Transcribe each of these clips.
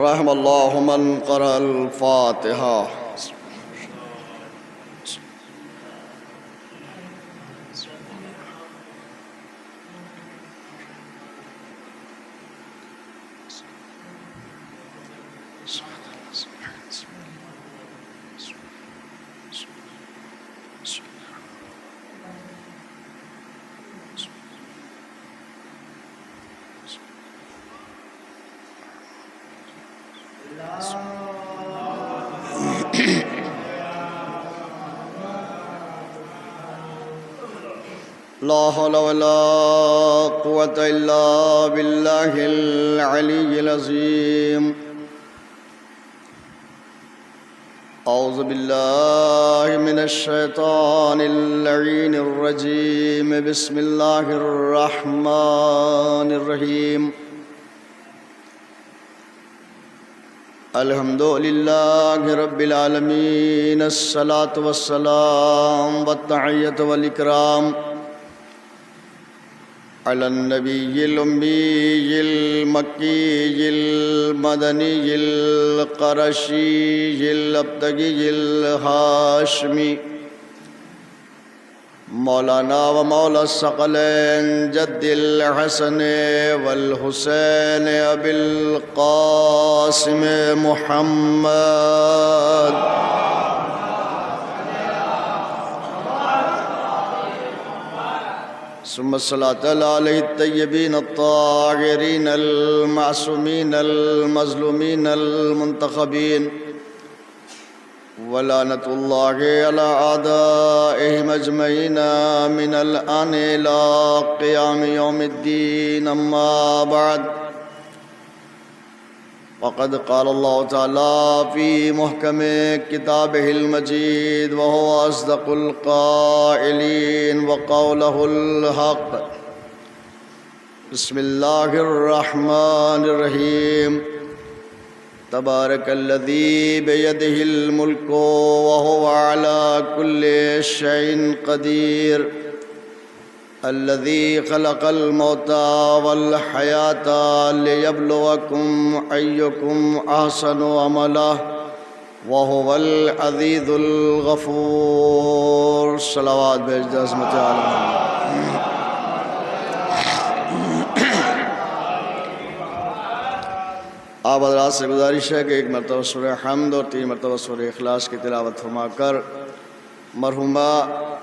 رحم اللہ من قرأ الفاتحہ۔ لا حول ولا قوة إلا بالله العلي العظيم۔ أعوذ بالله من الشيطان اللعين الرجيم، بسم الله الرحمن الرحيم۔ الحمد لله رب العالمين، الصلاة والسلام والتحية والإكرام على النبي الأمي المكي المدني القرشي الأبتغي الهاشمي مولانا ومولى الثقلين جد الحسن والحسين أبي القاسم محمد ثم الصلاة عليه الطيبين الطاهرين المعصومين المظلومين المنتخبين، ولعنة الله على أعدائهم أجمعين من الآن إلى قيام يوم الدين، أما بعد، وقد قال الله تعالى في محكم كتابه المجيد وهو أصدق القائلين وقوله الحق، بسم الله الرحمن الرحيم، تبارك الذي بيده الملك وهو على كل شيء قدير، الذي خلق الموت والحياة ليبلوكم أيكم أحسن عملا وهو العزيز الغفور۔ صلوات بھیج دے عظمت عالم۔ آپ حضرات سے گزارش ہے کہ ایک مرتبہ سورہ حمد اور 3 مرتبہ سورہ اخلاص کی تلاوت فرما کر مرحومہ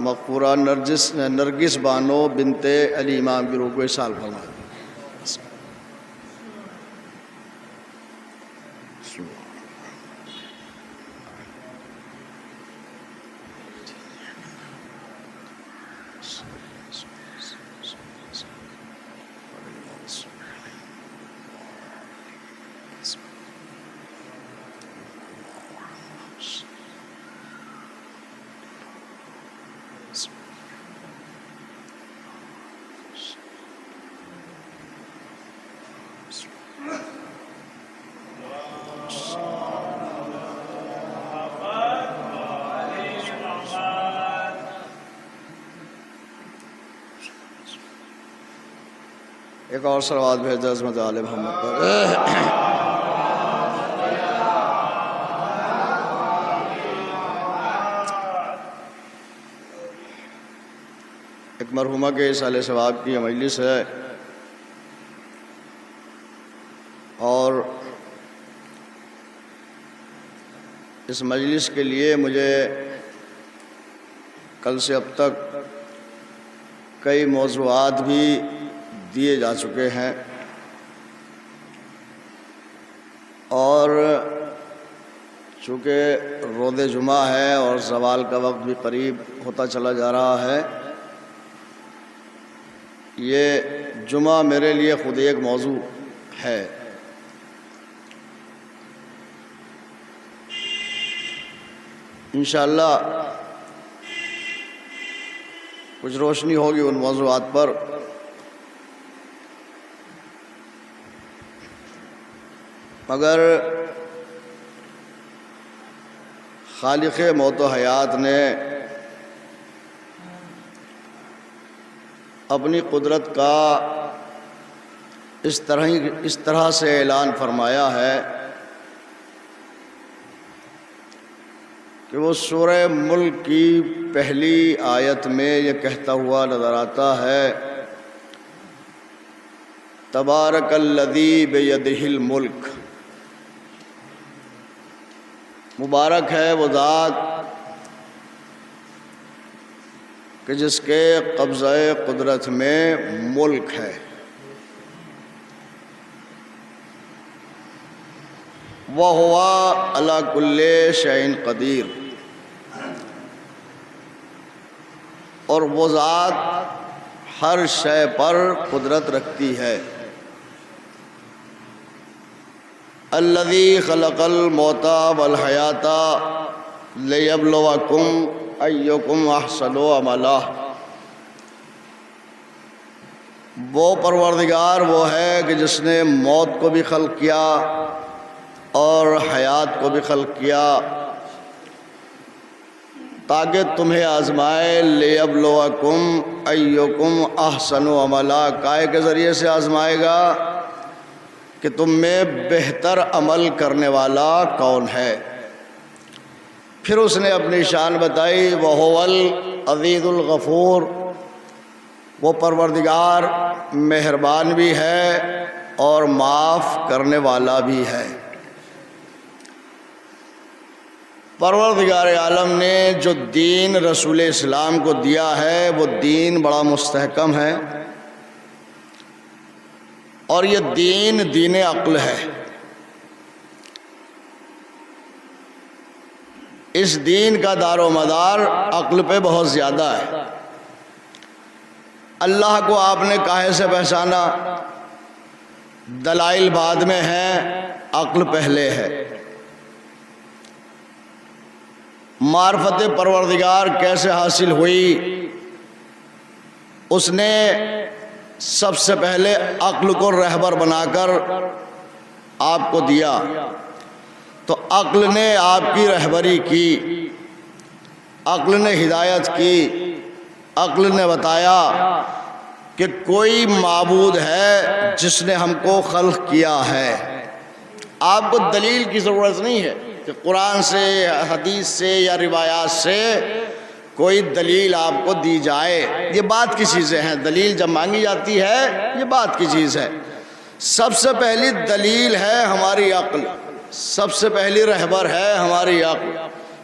مغفورہ نرگس بانو بنت علی امام کی روح کو اصال فرمائیں۔ ایک اور صلوات بھیج دے عظمت آل محمد پر۔ ایک مرحومہ کے اصال ثواب کی مجلس ہے، اور اس مجلس کے لیے مجھے کل سے اب تک کئی موضوعات بھی دیے جا چکے ہیں، اور چونکہ روز جمعہ ہے اور زوال کا وقت بھی قریب ہوتا چلا جا رہا ہے، یہ جمعہ میرے لیے خود ایک موضوع ہے۔ انشاءاللہ کچھ روشنی ہوگی ان موضوعات پر۔ مگر خالق موت و حیات نے اپنی قدرت کا اس طرح سے اعلان فرمایا ہے کہ وہ سورہ ملک کی پہلی آیت میں یہ کہتا ہوا نظر آتا ہے تبارک الذی بیدہ الملک، مبارک ہے وہ ذات کہ جس کے قبضہ قدرت میں ملک ہے، وَهُوَ عَلَى كُلِّ شَيْءٍ قدیر، اور وہ ذات ہر شے پر قدرت رکھتی ہے۔ الذی خلق الموت والحیات لیبلوکم ایکم احسن عملا، وہ پروردگار وہ ہے کہ جس نے موت کو بھی خلق کیا اور حیات کو بھی خلق کیا تاکہ تمہیں آزمائے، لیبلوکم ایکم احسن عملا، کائے کے ذریعے سے آزمائے گا کہ تم میں بہتر عمل کرنے والا کون ہے۔ پھر اس نے اپنی شان بتائی، وَهُوَ الْعَزِيزُ الْغَفُورُ، وہ پروردگار مہربان بھی ہے اور معاف کرنے والا بھی ہے۔ پروردگار عالم نے جو دین رسول اسلام کو دیا ہے وہ دین بڑا مستحکم ہے، اور یہ دین عقل ہے۔ اس دین کا دار و مدار عقل پہ بہت زیادہ ہے۔ اللہ کو آپ نے کاہے سے پہچانا؟ دلائل بعد میں ہیں، عقل پہلے ہے۔ معرفت پروردگار کیسے حاصل ہوئی؟ اس نے سب سے پہلے عقل کو رہبر بنا کر آپ کو دیا، تو عقل نے آپ کی رہبری کی، عقل نے ہدایت کی، عقل نے بتایا کہ کوئی معبود ہے جس نے ہم کو خلق کیا ہے۔ آپ کو دلیل کی ضرورت نہیں ہے کہ قرآن سے، حدیث سے یا روایات سے کوئی دلیل آپ کو دی جائے، یہ بات کی چیزیں ہیں۔ دلیل جب مانگی جاتی ہے یہ بات کی چیز ہے۔ سب سے پہلی دلیل ہے ہماری عقل، سب سے پہلی رہبر ہے ہماری عقل،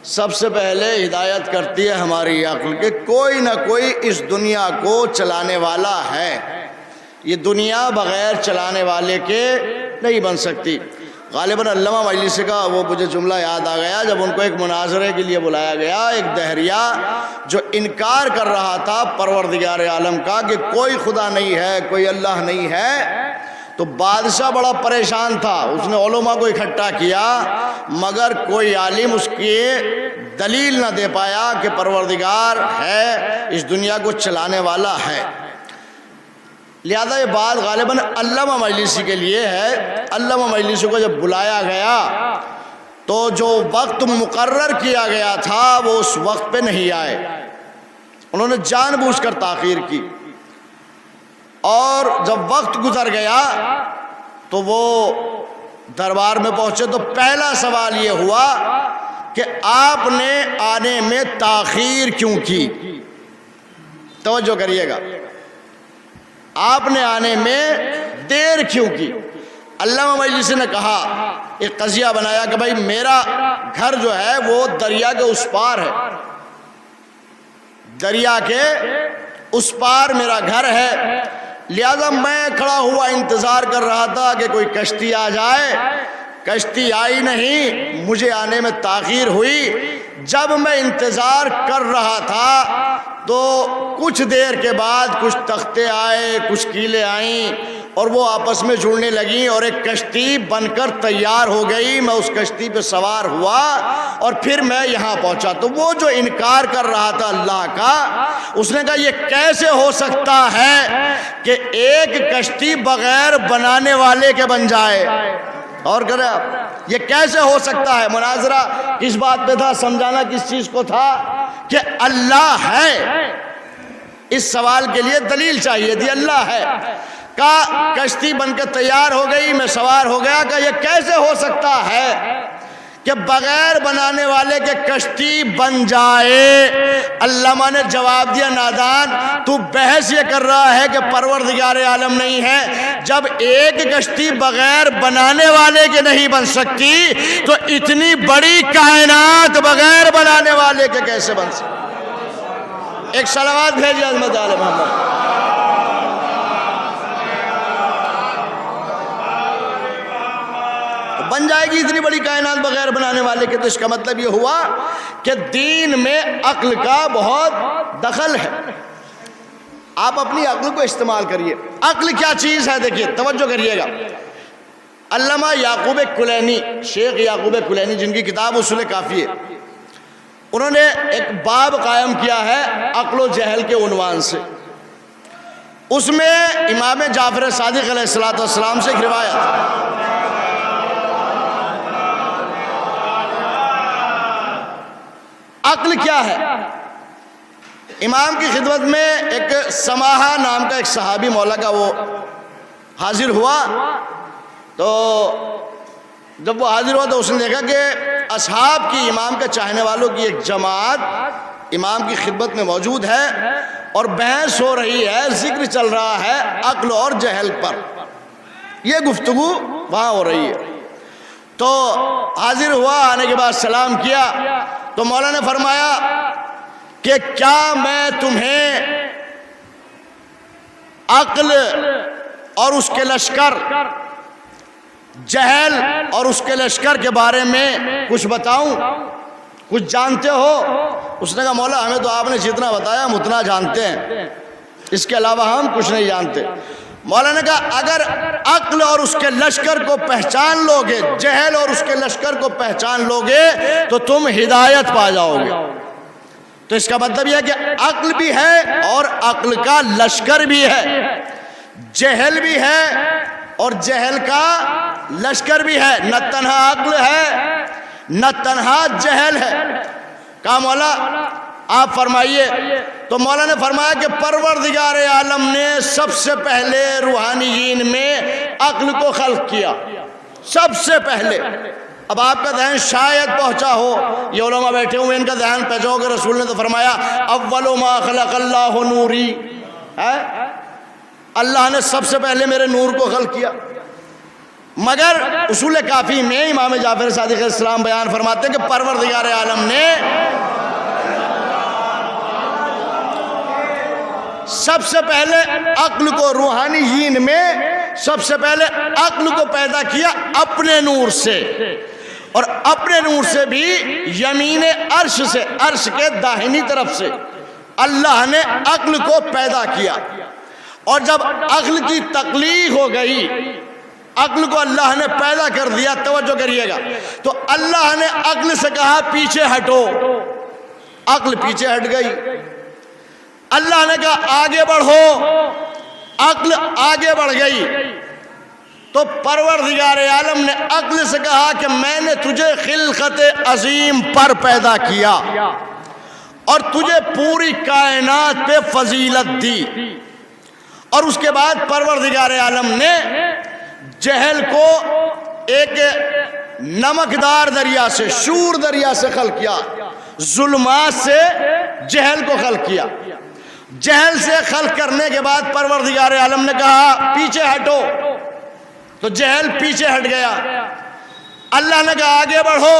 سب سے پہلے ہدایت کرتی ہے ہماری عقل کہ کوئی نہ کوئی اس دنیا کو چلانے والا ہے، یہ دنیا بغیر چلانے والے کے نہیں بن سکتی۔ غالباً علامہ مجلسی کا وہ مجھے جملہ یاد آ گیا جب ان کو ایک مناظرے کے لیے بلایا گیا، ایک دہریہ جو انکار کر رہا تھا پروردگار عالم کا کہ کوئی خدا نہیں ہے، کوئی اللہ نہیں ہے، تو بادشاہ بڑا پریشان تھا۔ اس نے علماء کو اکٹھا کیا مگر کوئی عالم اس کی دلیل نہ دے پایا کہ پروردگار ہے، اس دنیا کو چلانے والا ہے۔ لہذا یہ بات غالباً علامہ مجلسی کے لیے ہے۔ علامہ مجلسی کو جب بلایا گیا تو جو وقت مقرر کیا گیا تھا وہ اس وقت پہ نہیں آئے، انہوں نے جان بوجھ کر تاخیر کی، اور جب وقت گزر گیا تو وہ دربار میں پہنچے تو پہلا سوال یہ ہوا کہ آپ نے آنے میں تاخیر کیوں کی؟ توجہ کریے گا، آپ نے آنے میں دیر کیوں کی؟ علامہ مجلسی نے کہا، ایک قضیہ بنایا کہ بھائی میرا گھر جو ہے وہ دریا کے اس پار ہے، دریا کے اس پار میرا گھر ہے، لہذا میں کھڑا ہوا انتظار کر رہا تھا کہ کوئی کشتی آ جائے، کشتی آئی نہیں، مجھے آنے میں تاخیر ہوئی۔ جب میں انتظار کر رہا تھا تو کچھ دیر کے بعد کچھ تختے آئے، کچھ کیلیں آئیں، اور وہ آپس میں جڑنے لگیں اور ایک کشتی بن کر تیار ہو گئی۔ میں اس کشتی پہ سوار ہوا اور پھر میں یہاں پہنچا۔ تو وہ جو انکار کر رہا تھا اللہ کا، اس نے کہا یہ کیسے ہو سکتا ہے کہ ایک کشتی بغیر بنانے والے کے بن جائے؟ اور کرے آپ، یہ کیسے ہو سکتا ہے؟ مناظرہ کس بات پہ تھا؟ سمجھانا کس چیز کو تھا؟ کہ اللہ ہے۔ اس سوال کے لیے دلیل چاہیے تھی، اللہ ہے۔ کشتی بن کے تیار ہو گئی، میں سوار ہو گیا کہ یہ کیسے ہو سکتا ہے کہ بغیر بنانے والے کے کشتی بن جائے۔ علامہ نے جواب دیا نادان، تو بحث یہ کر رہا ہے کہ پروردگار عالم نہیں ہے، جب ایک کشتی بغیر بنانے والے کے نہیں بن سکتی تو اتنی بڑی کائنات بغیر بنانے والے کے کیسے بن سکتی؟ ایک صلوات بھیجیے عظمت آل محمد۔ بن جائے گی اتنی بڑی کائنات بغیر بنانے والے کے، تو اس کا مطلب یہ ہوا کہ دین میں عقل کا بہت دخل ہے۔ آپ اپنی عقل کو استعمال کریے۔ عقل کیا چیز ہے دیکھیے، توجہ کریے گا۔ علامہ یعقوب کلینی، شیخ یعقوب کلینی، جن کی کتاب اصول کافی ہے، انہوں نے ایک باب قائم کیا ہے عقل و جہل کے عنوان سے۔ اس میں امام جعفر صادق علیہ السلام سے ایک روایت، عقل کیا ہے؟ امام کی خدمت میں ایک سماحہ نام کا ایک صحابی مولا کا وہ حاضر ہوا، تو جب وہ حاضر ہوا تو اس نے دیکھا کہ اصحاب کی، امام کے چاہنے والوں کی ایک جماعت امام کی خدمت میں موجود ہے اور بحث ہو رہی ہے، ذکر چل رہا ہے عقل اور جہل پر، یہ گفتگو وہاں ہو رہی ہے۔ تو حاضر ہوا، آنے کے بعد سلام کیا تو مولا نے فرمایا کہ کیا میں تمہیں عقل اور اس کے لشکر، جہل اور اس کے لشکر کے بارے میں کچھ بتاؤں؟ کچھ جانتے ہو؟ اس نے کہا مولا ہمیں تو آپ نے جتنا بتایا ہم اتنا جانتے ہیں، اس کے علاوہ ہم کچھ نہیں جانتے۔ مولا نے کہا اگر عقل اور اس کے لشکر کو پہچان لوگے، جہل اور اس کے لشکر کو پہچان لوگے تو تم ہدایت پا جاؤ گے۔ تو اس کا مطلب یہ ہے کہ عقل بھی ہے اور عقل کا لشکر بھی ہے، جہل بھی ہے اور جہل کا لشکر بھی ہے، نہ تنہا عقل ہے نہ تنہا جہل ہے۔ کہا مولا آپ فرمائیے۔ تو مولا نے فرمایا کہ پروردگار عالم نے سب سے پہلے روحانیین میں عقل کو خلق کیا، سب سے پہلے۔ اب آپ کا ذہن شاید پہنچا ہو، یہ علماء بیٹھے ہوئے ان کا ذہن پہنچا ہو کہ رسول نے تو فرمایا اول ما خلق اللہ نوری، اللہ نے سب سے پہلے میرے نور کو خلق کیا۔ مگر اصول کافی میں امام جعفر صادق علیہ السلام بیان فرماتے ہیں کہ پروردگار عالم نے سب سے پہلے عقل کو، روحانیین میں سب سے پہلے عقل کو پیدا کیا اپنے نور سے، اور اپنے نور سے بھی یمین عرش سے، عرش کے داہنی طرف سے اللہ نے عقل کو پیدا کیا۔ اور جب عقل کی تخلیق ہو گئی، عقل کو اللہ نے پیدا کر دیا، توجہ کریے گا، تو اللہ نے عقل سے کہا پیچھے ہٹو، عقل پیچھے ہٹ گئی۔ اللہ نے کہا آگے بڑھو، عقل آگے بڑھ گئی۔ تو پروردگار عالم نے عقل سے کہا کہ میں نے تجھے خلقت عظیم پر پیدا کیا اور تجھے پوری کائنات پہ فضیلت دی، اور اس کے بعد پروردگار عالم نے جہل کو ایک نمکدار دریا سے، شور دریا سے خلق کیا، ظلمات سے جہل کو خلق کیا۔ جہل سے خلق کرنے کے بعد پروردگار عالم نے کہا پیچھے ہٹو، تو جہل پیچھے ہٹ گیا۔ اللہ نے کہا آگے بڑھو،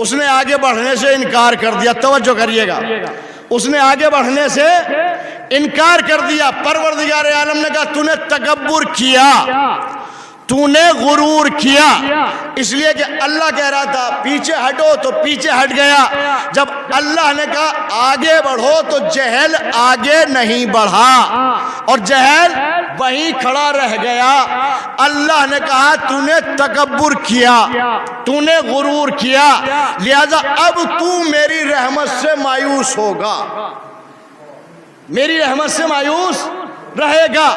اس نے آگے بڑھنے سے انکار کر دیا، توجہ کریے گا، اس نے آگے بڑھنے سے انکار کر دیا۔ پروردگار عالم نے کہا تو نے تکبر کیا، تو نے غرور کیا، اس لیے کہ اللہ کہہ رہا تھا پیچھے ہٹو تو پیچھے ہٹ گیا۔ جب اللہ نے کہا آگے بڑھو تو جہل آگے نہیں بڑھا اور جہل وہیں کھڑا رہ گیا۔ اللہ نے کہا تو نے تکبر کیا، تو نے غرور کیا، لہذا اب تو میری رحمت سے مایوس ہوگا، میری رحمت سے مایوس رہے گا۔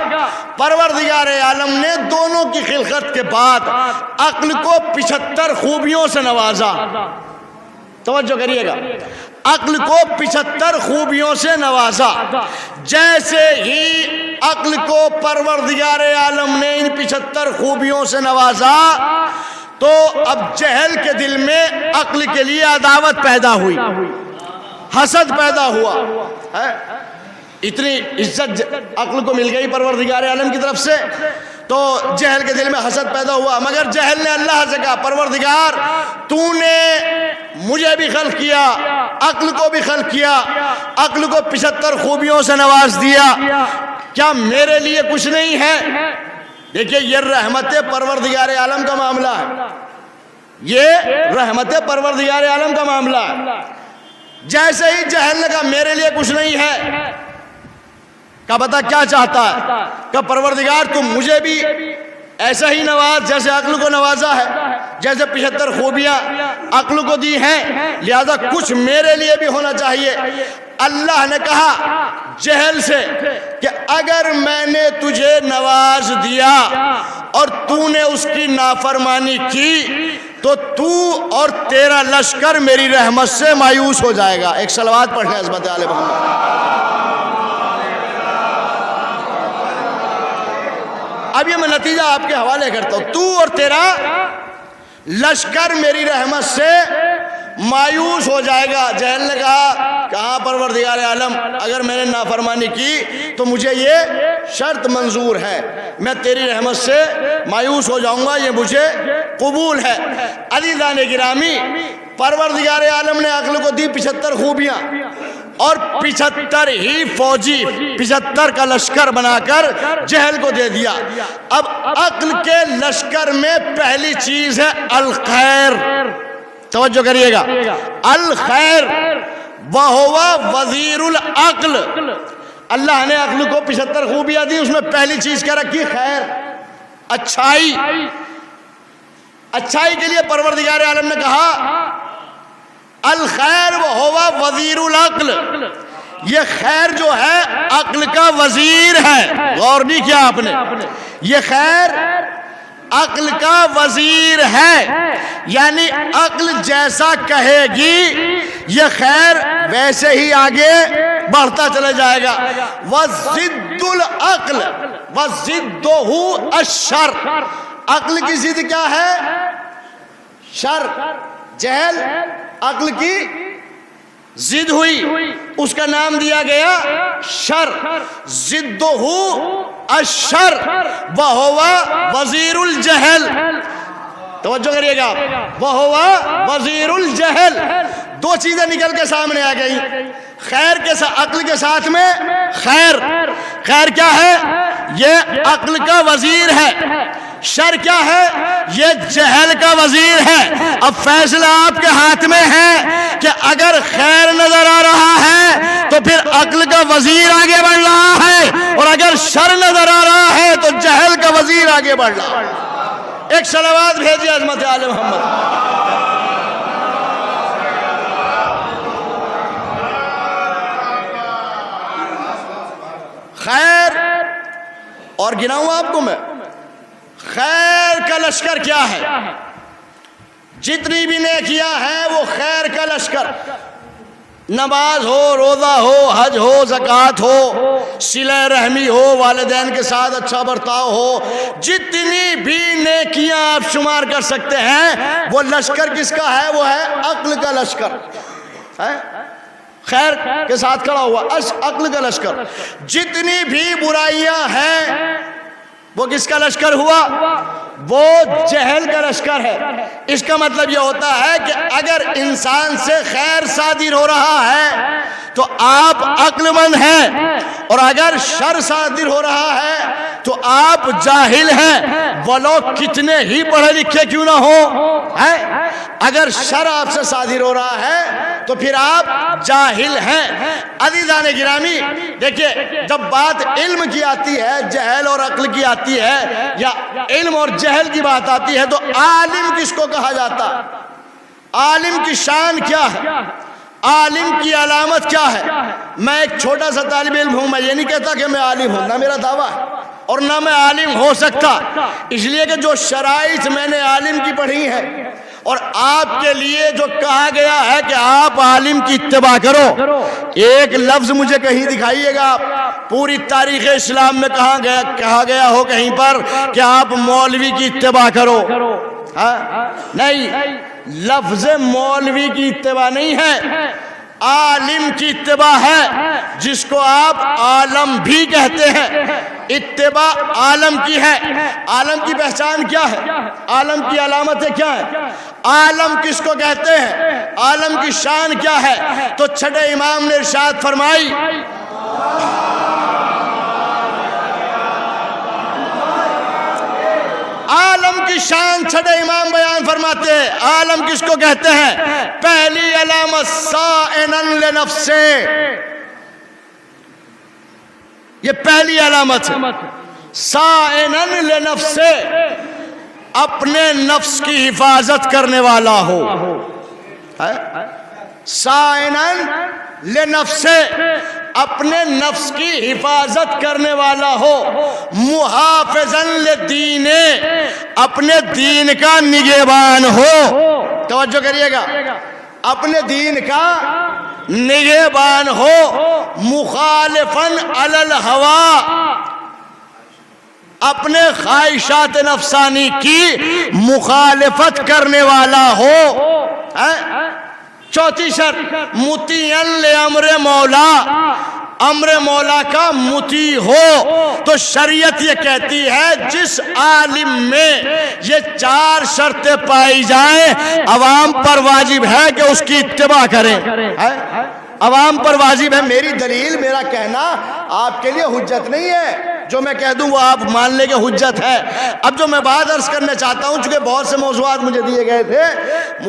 پروردگار عالم نے دونوں کی خلقت کے بعد عقل کو 75 خوبیوں سے نوازا، توجہ کریے گا، عقل کو 75 خوبیوں سے نوازا۔ جیسے ہی عقل کو پروردگار عالم نے ان 75 خوبیوں سے نوازا تو اب جہل کے دل میں عقل کے لیے عداوت پیدا ہوئی، حسد پیدا ہوا ہے۔ اتنی عزت عقل کو مل گئی پروردگار عالم کی طرف سے، تو جہل کے دل میں حسد پیدا ہوا۔ مگر جہل نے اللہ سے کہا پروردگار تو نے مجھے بھی خلق کیا، عقل کو بھی خلق کیا، عقل کو 75 خوبیوں سے نواز دیا، کیا میرے لیے کچھ نہیں ہے؟ دیکھیے یہ رحمت پروردگار عالم کا معاملہ ہے، یہ رحمت پروردگار عالم کا معاملہ ہے۔ جیسے ہی جہل نے کہا میرے لیے کچھ نہیں ہے، کہا بتا کیا چاہتا ہے؟ کہا پروردگار تم مجھے بھی ایسا ہی نواز جیسے عقل کو نوازا ہے، جیسے 75 خوبیاں عقل کو دی ہیں، لہذا کچھ میرے لیے بھی ہونا چاہیے۔ اللہ نے کہا جہل سے کہ اگر میں نے تجھے نواز دیا اور تو نے اس کی نافرمانی کی تو تو اور تیرا لشکر میری رحمت سے مایوس ہو جائے گا۔ ایک صلوات پڑھیں عظمت آل محمد۔ اب یہ میں نتیجہ آپ کے حوالے کرتا ہوں، تو اور تیرا لشکر میری رحمت سے مایوس ہو جائے گا۔ جہل نے کہا کہاں پروردگار عالم اگر میں نے نافرمانی کی تو مجھے یہ شرط منظور ہے، میں تیری رحمت سے مایوس ہو جاؤں گا، یہ مجھے قبول ہے۔ عزیزان گرامی، پروردگار عالم نے عقل کو دی 75 خوبیاں اور 75 ہی فوجی 75 کا لشکر بنا کر جہل کو دے دیا۔ اب عقل کے لشکر میں پہلی چیز ہے الخیر، توجہ کریے گا، الخیر وَهُوَ وَزِيرُ العقل۔ اللہ نے عقل کو 75 خوبیاں دی، اس میں پہلی چیز کیا رکھی؟ خیر، اچھائی۔ اچھائی کے لیے پروردگار عالم نے کہا الخیر وَهُوَ وَزِيرُ العقل، یہ خیر جو ہے عقل کا وزیر ہے۔ غور نہیں کیا آپ نے؟ یہ خیر عقل کا وزیر ہے، یعنی عقل جیسا کہے گی یہ خیر ویسے ہی آگے بڑھتا چلے جائے گا۔ وَضِدُّ الْعَقْلِ وَضِدُّهُ الشَّرُّ، عقل کی ضد کیا ہے؟ شر۔ جہل عقل کی ضد ہوئی، اس کا نام دیا گیا شر۔ ضدُّهُ الشر وَهُوَ وزیر الجہل، توجہ کریے گا، وَهُوَ وزیر الجہل۔ دو چیزیں نکل کے سامنے آ گئی، خیر کے ساتھ عقل کے ساتھ میں خیر۔ خیر کیا ہے؟ یہ عقل کا وزیر ہے۔ شر کیا ہے؟ یہ جہل کا وزیر ہے۔ اب فیصلہ آپ کے ہاتھ میں ہے کہ اگر خیر نظر آ رہا ہے تو پھر عقل کا وزیر آگے بڑھ رہا ہے، اور اگر شر نظر آ رہا ہے تو جہل کا وزیر آگے بڑھ رہا ہے۔ ایک صلوات بھیجیے عظمت آل محمد۔ خیر، اور گناؤں آپ کو میں، خیر کا لشکر کیا ہے؟ جتنی بھی نیکیاں ہیں وہ خیر کا لشکر، نماز ہو، روزہ ہو، حج ہو، زکوٰۃ ہو، صلہ رحمی ہو، والدین کے ساتھ اچھا برتاؤ ہو، جتنی بھی نیکیاں آپ شمار کر سکتے ہیں وہ لشکر کس کا ہے؟ وہ ہے عقل کا لشکر ہے، خیر کے ساتھ کھڑا ہوا عقل کا لشکر۔ جتنی بھی برائیاں ہیں وہ کس کا لشکر ہوا؟ وہ جہل کا لشکر ہے۔ اس کا مطلب یہ ہوتا ہے کہ اگر انسان سے خیر صادر ہو رہا ہے تو آپ عقل مند ہیں، اور اگر شر صادر ہو رہا ہے تو آپ جاہل ہیں، وہ لوگ کتنے ہی پڑھے لکھے کیوں نہ ہو۔ اگر شر آپ سے صادر ہو رہا ہے تو پھر آپ جاہل ہیں۔ عزیزان گرامی، دیکھیے جب بات علم کی آتی ہے، جہل اور عقل کی آتی ہے، یا علم اور جہل کی بات آتی ہے، تو عالم کس کو کہا جاتا؟ عالم کی شان کیا ہے؟ عالم کی علامت کیا ہے؟ میں ایک چھوٹا سا طالب علم ہوں، میں یہ نہیں کہتا کہ میں عالم ہوں، نہ میرا دعویٰ ہے اور نہ میں عالم ہو سکتا، اس لیے کہ جو شرائط میں نے عالم کی پڑھی ہے اور آپ کے لیے جو کہا گیا ہے کہ آپ عالم کی اتباع کرو، ایک لفظ مجھے کہیں دکھائیے گا پوری تاریخ اسلام میں کہا گیا ہو کہیں پر کہ آپ مولوی کی اتباع کرو، نہیں، لفظ مولوی کی اتباع نہیں ہے، عالم کی اتباع ہے، جس کو آپ عالم بھی کہتے ہیں۔ اتباع عالم کی ہے۔ عالم کی پہچان کیا ہے؟ عالم کی علامتیں کیا ہیں؟ عالم کس کو کہتے ہیں؟ عالم کی شان کیا ہے؟ تو چھٹے امام نے ارشاد فرمائی، عالم کی شان چھٹے امام بیان فرماتے ہیں۔ عالم کس کو کہتے ہیں؟ پہلی علامت صائنن لنفسے، یہ پہلی علامت ہے۔ صائنن لنفسے، اپنے نفس کی حفاظت کرنے والا ہو۔ صائنن لنفسے، اپنے نفس کی حفاظت کرنے والا ہو۔ محافظاً لدین، اپنے دین کا نگہبان ہو۔ توجہ کریے گا، اپنے دین کا نگہبان ہو۔ مخالفاً علی الہویٰ، اپنے خواہشات نفسانی کی مخالفت کرنے والا ہو۔ چوتھی شرط، مطیعاً لامر مولا، امر مولا کا مطیع ہو۔ تو شریعت یہ کہتی ہے جس عالم میں یہ چار شرطیں پائی جائیں، عوام پر واجب ہے کہ اس کی اتباع کریں۔ عوام پر واجب ہے۔ میری دلیل، میرا کہنا آپ کے لیے حجت نہیں ہے، جو میں کہہ دوں وہ آپ مان لیں کہ حجت ہے۔ اب جو میں بات عرض کرنا چاہتا ہوں، چونکہ بہت سے موضوعات مجھے دیے گئے تھے،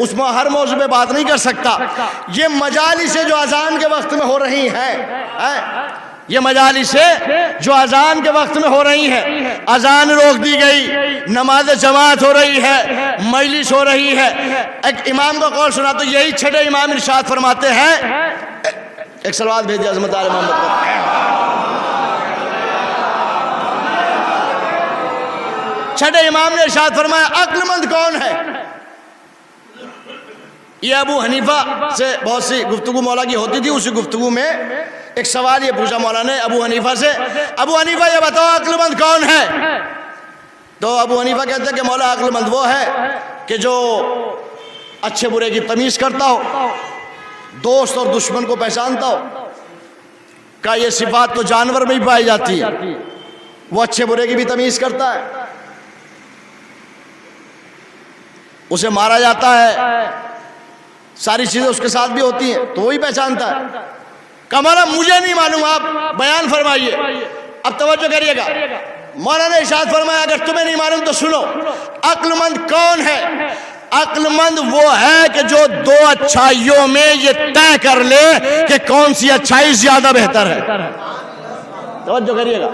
اس میں ہر موضوع پہ بات نہیں کر سکتا۔ یہ مجالسیں جو اذان کے وقت میں ہو رہی ہیں، یہ مجالسیں جو اذان کے وقت میں ہو رہی ہیں، اذان روک دی گئی، نماز جماعت ہو رہی ہے، مجلس ہو رہی ہے۔ ایک امام کا قول سنا تو یہی چھٹے امام ارشاد فرماتے ہیں، ایک صلوات بھیجیے عظمت آل محمد پر۔ چھٹے امام نے ارشاد فرمایا، عقل مند کون ہے؟ یہ ابو حنیفہ سے بہت سی گفتگو مولا کی ہوتی تھی، اسی گفتگو میں ایک سوال یہ پوچھا مولا نے ابو حنیفہ سے، ابو حنیفہ یہ بتاؤ عقل مند کون ہے؟ تو ابو حنیفہ کہتے ہیں کہ مولا عقل مند وہ ہے کہ جو اچھے برے کی تمیز کرتا ہو، دوست اور دشمن کو پہچانتا ہو۔ کہ یہ صفات تو جانور میں بھی پائی جاتی ہے، وہ اچھے برے کی بھی تمیز کرتا ہے، اسے مارا جاتا ہے، ساری چیزیں اس کے ساتھ بھی ہوتی ہیں تو وہی پہچانتا ہے۔ کمالا مجھے نہیں معلوم، آپ بیان فرمائیے۔ اب توجہ کریے گا، مولا نے ارشاد فرمایا اگر تمہیں نہیں معلوم تو سنو، عقل مند کون ہے؟ عقل مند وہ ہے کہ جو دو اچھائیوں میں یہ طے کر لے کہ کون سی اچھائی زیادہ بہتر ہے۔ توجہ کریے گا،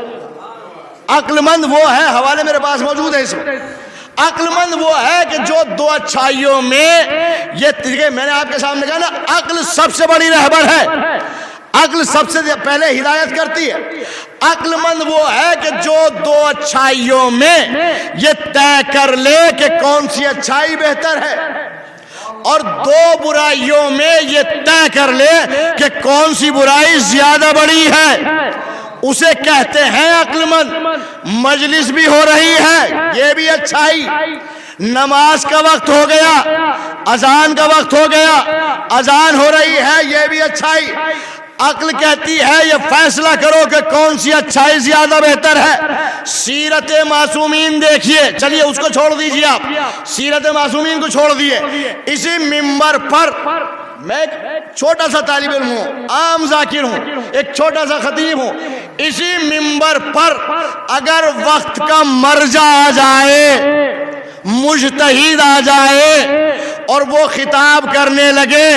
عقل مند وہ ہے، حوالے میرے پاس موجود ہے اس میں، عقل مند وہ ہے کہ جو دو اچھائیوں میں یہ، میں نے آپ کے سامنے کہا نا، عقل سب سے بڑی رہبر ہے، عقل سب سے پہلے ہدایت کرتی ہے۔ عقل مند وہ ہے کہ جو دو اچھائیوں میں یہ طے کر لے کہ کون سی اچھائی بہتر ہے، اور دو برائیوں میں یہ طے کر لے کہ کون سی برائی زیادہ بڑی ہے، اسے کہتے ہیں عقل مند۔ مجلس بھی ہو رہی ہے، یہ بھی اچھائی، نماز کا وقت ہو گیا، اذان کا وقت ہو گیا، اذان ہو رہی ہے، یہ بھی اچھائی۔ عقل کہتی ہے یہ فیصلہ کرو کہ کون سی اچھائی زیادہ بہتر ہے۔ سیرت معصومین دیکھیے، چلیے اس کو چھوڑ دیجیے، آپ سیرت معصومین کو چھوڑ دیئے، اسی منبر پر میں ایک چھوٹا سا طالب علم ہوں، عام ذاکر ہوں، ایک چھوٹا سا خطیب ہوں، اسی منبر پر اگر وقت کا مرجع آ جائے، مجتہد آ جائے اور وہ خطاب کرنے لگے،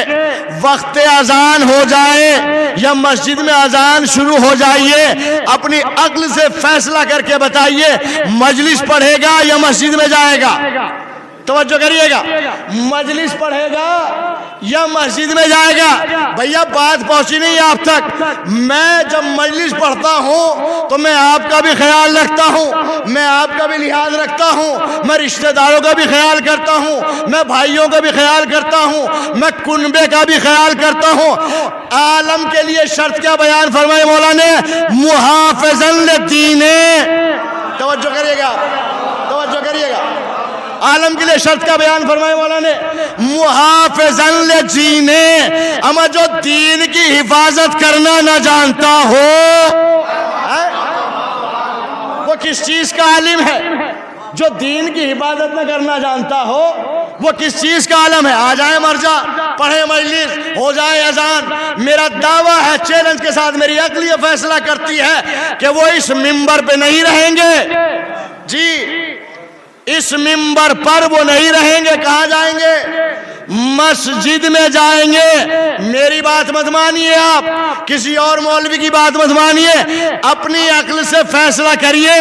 وقت اذان ہو جائے یا مسجد میں اذان شروع ہو جائیے، اپنی عقل سے فیصلہ کر کے بتائیے مجلس پڑھے گا یا مسجد میں جائے گا؟ توجہ کریے گا، مجلس پڑھے گا یا مسجد میں جائے گا؟ بھیا بات پہنچی نہیں آپ تک۔ میں جب مجلس پڑھتا ہوں تو میں آپ کا بھی خیال رکھتا ہوں، میں آپ کا بھی لحاظ رکھتا ہوں، میں رشتہ داروں کا بھی خیال کرتا ہوں، میں بھائیوں کا بھی خیال کرتا ہوں، میں کنبے کا بھی خیال کرتا ہوں۔ عالم کے لیے شرط کیا بیان فرمائے مولا نے؟ محافظاً لدین۔ توجہ کریے گا، توجہ کریے گا، عالم کے لیے شرط کا بیان فرمائے مولا نے، محافظاً لدینے، اما جو دین کی حفاظت کرنا نہ جانتا ہو، وہ کس چیز کا عالم ہے؟ جو دین کی حفاظت نہ کرنا جانتا ہو وہ کس چیز کا عالم ہے؟ آ جائیں مرجع، پڑھیں مجلس، ہو جائے اذان، میرا دعویٰ ہے چیلنج کے ساتھ، میری عقل یہ فیصلہ کرتی ہے کہ وہ اس منبر پہ نہیں رہیں گے، جی اس منبر پر وہ نہیں رہیں گے، کہاں جائیں گے؟ مسجد میں جائیں گے۔ میری بات مت مانیے، آپ کسی اور مولوی کی بات مت مانیے، اپنی عقل سے فیصلہ کریے،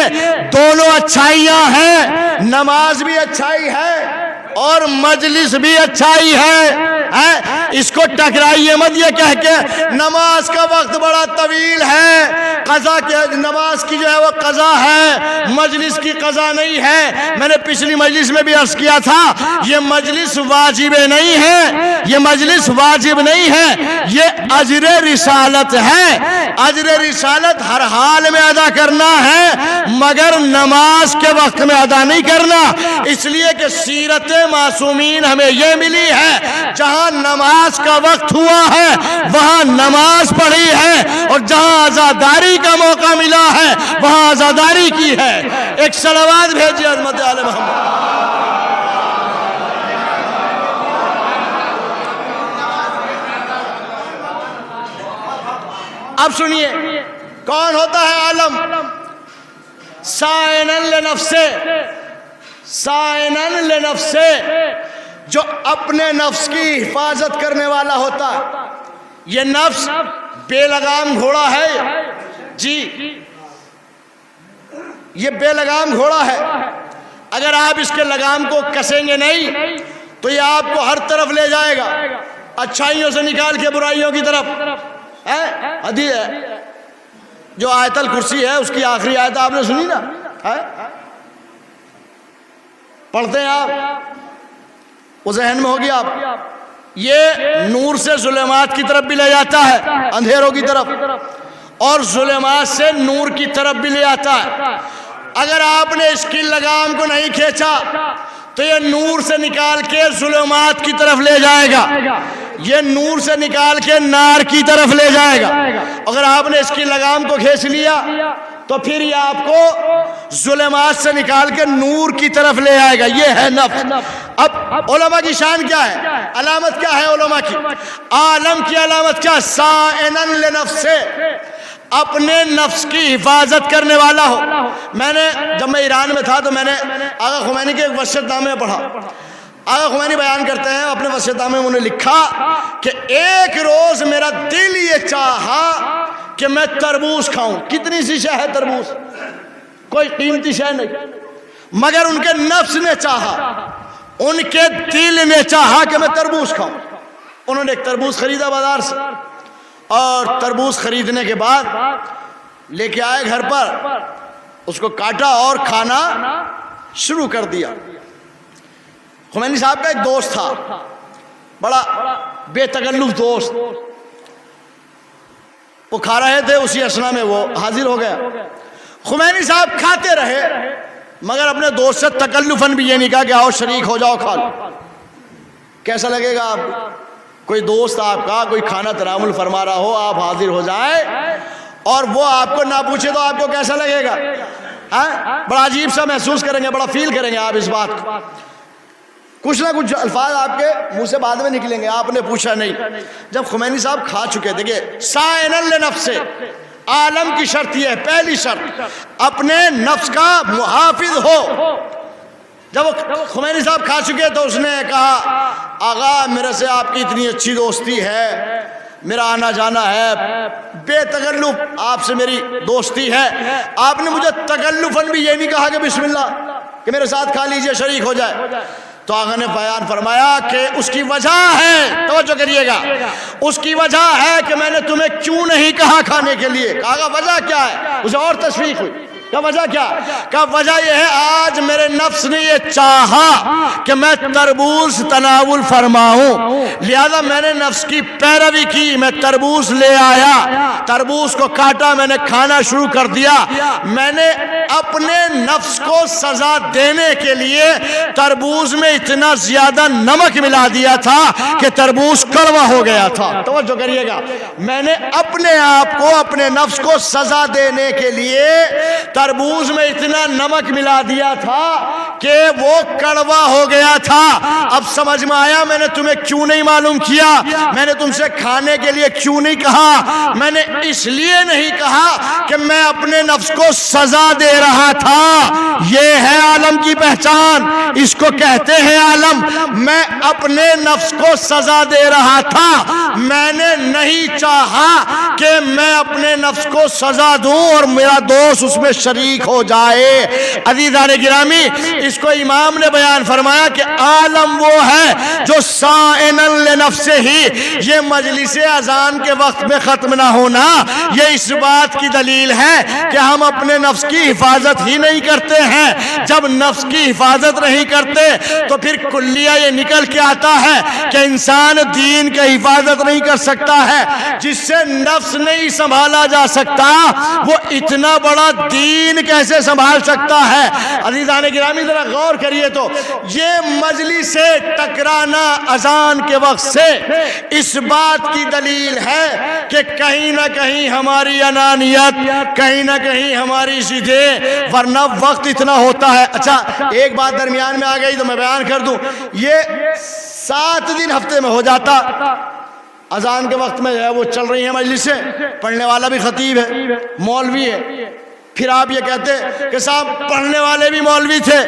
دونوں اچھائیاں ہیں، نماز بھی اچھائی ہے اور مجلس بھی اچھائی ہے۔ اس کو ٹکرائیے مت یہ کہہ کے نماز کا وقت بڑا طویل ہے، قضا کے نماز کی جو ہے وہ قضا ہے، مجلس کی قضا نہیں ہے۔ میں نے پچھلی مجلس میں بھی عرض کیا تھا، یہ مجلس واجب نہیں ہے، یہ مجلس واجب نہیں ہے، یہ اجر رسالت ہے۔ اجر رسالت ہر حال میں ادا کرنا ہے مگر نماز کے وقت میں ادا نہیں کرنا، اس لیے کہ سیرت معصومین ہمیں یہ ملی ہے، جہاں نماز کا وقت ہوا ہے وہاں نماز پڑھی ہے، اور جہاں عزاداری کا موقع ملا ہے وہاں عزاداری کی ہے۔ ایک صلوات بھیجیے عظمت آل محمد۔ اب سنیے، کون ہوتا ہے عالم؟ سائنن لنفسے، سائنن لنفسے، جو اپنے نفس کی حفاظت کرنے والا ہوتا ہے۔ یہ نفس بے لگام گھوڑا ہے، جی یہ بے لگام گھوڑا ہے، اگر آپ اس کے لگام کو کسیں گے نہیں تو یہ آپ کو ہر طرف لے جائے گا، اچھائیوں سے نکال کے برائیوں کی طرف۔ حدیث ہے جو آیت الکرسی ہے، اس کی آخری آیت آپ نے سنی نا، پڑھتے ہیں آپ، وہ ذہن میں ہوگی آپ، یہ نور سے ظلمات کی طرف بھی لے جاتا ہے، اندھیروں کی طرف، اور ظلمات سے نور کی طرف بھی لے آتا ہے۔ اگر آپ نے اس کی لگام کو نہیں کھینچا تو یہ نور سے نکال کے ظلمات کی طرف لے جائے گا، یہ نور سے نکال کے نار کی طرف لے جائے گا۔ اگر آپ نے اس کی لگام کو کھینچ لیا تو پھر یہ آپ کو ظلمات سے نکال کے نور کی طرف لے آئے گا، یہ ہے نفس۔ اب علماء کی شان کیا ہے؟ علامت کیا ہے علماء کی؟ عالم کی علامت کیا؟ سائنن لنفسے، اپنے نفس کی حفاظت کرنے والا ہو۔ میں نے جب میں ایران میں تھا تو میں نے آغا خمینی کے ایک وصیت نامے پڑھا۔ آغا خمینی بیان کرتے ہیں اپنے وصیت نامے میں، انہوں نے لکھا کہ ایک روز میرا دل یہ چاہا کہ میں تربوز کھاؤں۔ کتنی سی شے ہے تربوز؟ کوئی قیمتی شے نہیں، مگر ان کے نفس نے چاہا، ان کے دل نے چاہا کہ میں تربوز کھاؤں۔ انہوں نے ایک تربوز خریدا بازار سے، اور تربوز خریدنے کے بعد لے کے آئے گھر پر، اس کو کاٹا اور کھانا شروع کر دیا۔ خمینی صاحب کا ایک دوست تھا، بڑا بے تکلف دوست، وہ کھا رہے تھے، اسی اسنا میں وہ حاضر ہو گیا۔ خمینی صاحب کھاتے رہے مگر اپنے دوست سے تکلفاً بھی یہ نہیں کہا کہ آؤ شریک ہو جاؤ کھا لو۔ کیسا لگے گا آپ کو؟ کوئی دوست آپ کا کوئی کھانا تناول فرما رہا ہو، آپ حاضر ہو جائیں اور وہ آپ کو نہ پوچھے تو آپ کو کیسا لگے گا؟ بڑا عجیب سا محسوس کریں گے، بڑا فیل کریں گے آپ اس بات کو۔ کچھ نہ کچھ الفاظ آپ کے منہ سے بعد میں نکلیں گے، آپ نے پوچھا نہیں۔ جب خمینی صاحب کھا چکے تھے کہ سائنن لنفسے، عالم کی شرط یہ ہے، پہلی شرط اپنے نفس کا محافظ ہو۔ جب خمینی صاحب کھا چکے تو اس نے کہا آغا میرے سے آپ کی اتنی اچھی دوستی ہے، میرا آنا جانا ہے، بے تکلف آپ سے میری دوستی ہے، آپ نے مجھے تکلفاً بھی یہ نہیں کہا کہ بسم اللہ کہ میرے ساتھ کھا لیجئے شریک ہو جائے۔ تو آقا نے بیان فرمایا کہ اس کی وجہ ہے، توجہ کریے گا، اس کی وجہ ہے کہ میں نے تمہیں کیوں نہیں کہا کھانے کے لیے۔ کہا وجہ کیا ہے؟ اسے اور تشویق ہوئی، کا وجہ کیا؟ کا وجہ یہ ہے آج میرے نفس نے یہ چاہا کہ میں تربوز تناول فرماؤں، لہذا میں نے نفس کی پیروی کی، میں تربوز لے آیا، تربوز کو کاٹا، میں نے کھانا شروع کر دیا۔ میں نے اپنے نفس کو سزا دینے کے لیے تربوز میں اتنا زیادہ نمک ملا دیا تھا کہ تربوز کڑوا ہو گیا تھا۔ توجہ کریے گا، میں نے اپنے آپ کو، اپنے نفس کو سزا دینے کے لیے تربوز میں اتنا نمک ملا دیا تھا کہ وہ کڑوا ہو گیا تھا۔ اب سمجھ میں آیا میں نے تمہیں کیوں نہیں معلوم کیا، میں نے تم سے کھانے کے لیے کیوں نہیں کہا؟ میں نے اس لیے نہیں کہا کہ میں اپنے نفس کو سزا دے رہا تھا۔ یہ ہے عالم کی پہچان، اس کو کہتے ہیں عالم۔ میں اپنے نفس کو سزا دے رہا تھا، میں نے نہیں چاہا کہ میں اپنے نفس کو سزا دوں اور میرا دوست اس میں شریک ہو جائے۔ عزیزان گرامی، اس کو امام نے بیان فرمایا کہ عالم وہ ہے جو سائنًا لنفسہ ہی۔ یہ مجلس اذان کے وقت میں ختم نہ ہونا یہ اس بات کی دلیل ہے کہ ہم اپنے نفس کی حفاظت ہی نہیں کرتے ہیں۔ جب نفس کی حفاظت نہیں کرتے تو پھر کلیہ یہ نکل کے آتا ہے کہ انسان دین کا حفاظت نہیں کر سکتا ہے۔ جس سے نفس نہیں سنبھالا جا سکتا وہ اتنا بڑا دین کیسے سنبھال سکتا ہے؟ عزیزان گرامی ذرا غور کریے تو یہ مجلس سے ٹکرانا اذان کے وقت سے اس بات کی دلیل ہے کہ کہیں نہ کہیں ہماری انانیت، کہیں نہ کہیں ہماری ضدیں، ورنہ وقت اتنا ہوتا ہے۔ اچھا ایک بات درمیان میں آ گئی تو میں بیان کر دوں، یہ 7 دن ہفتے میں ہو جاتا، اذان کے وقت میں وہ چل رہی ہیں مجلسیں، پڑھنے والا بھی خطیب ہے، مولوی ہے، پھر آپ یہ کہتے کہ صاحب پڑھنے والے بھی مولوی تھے،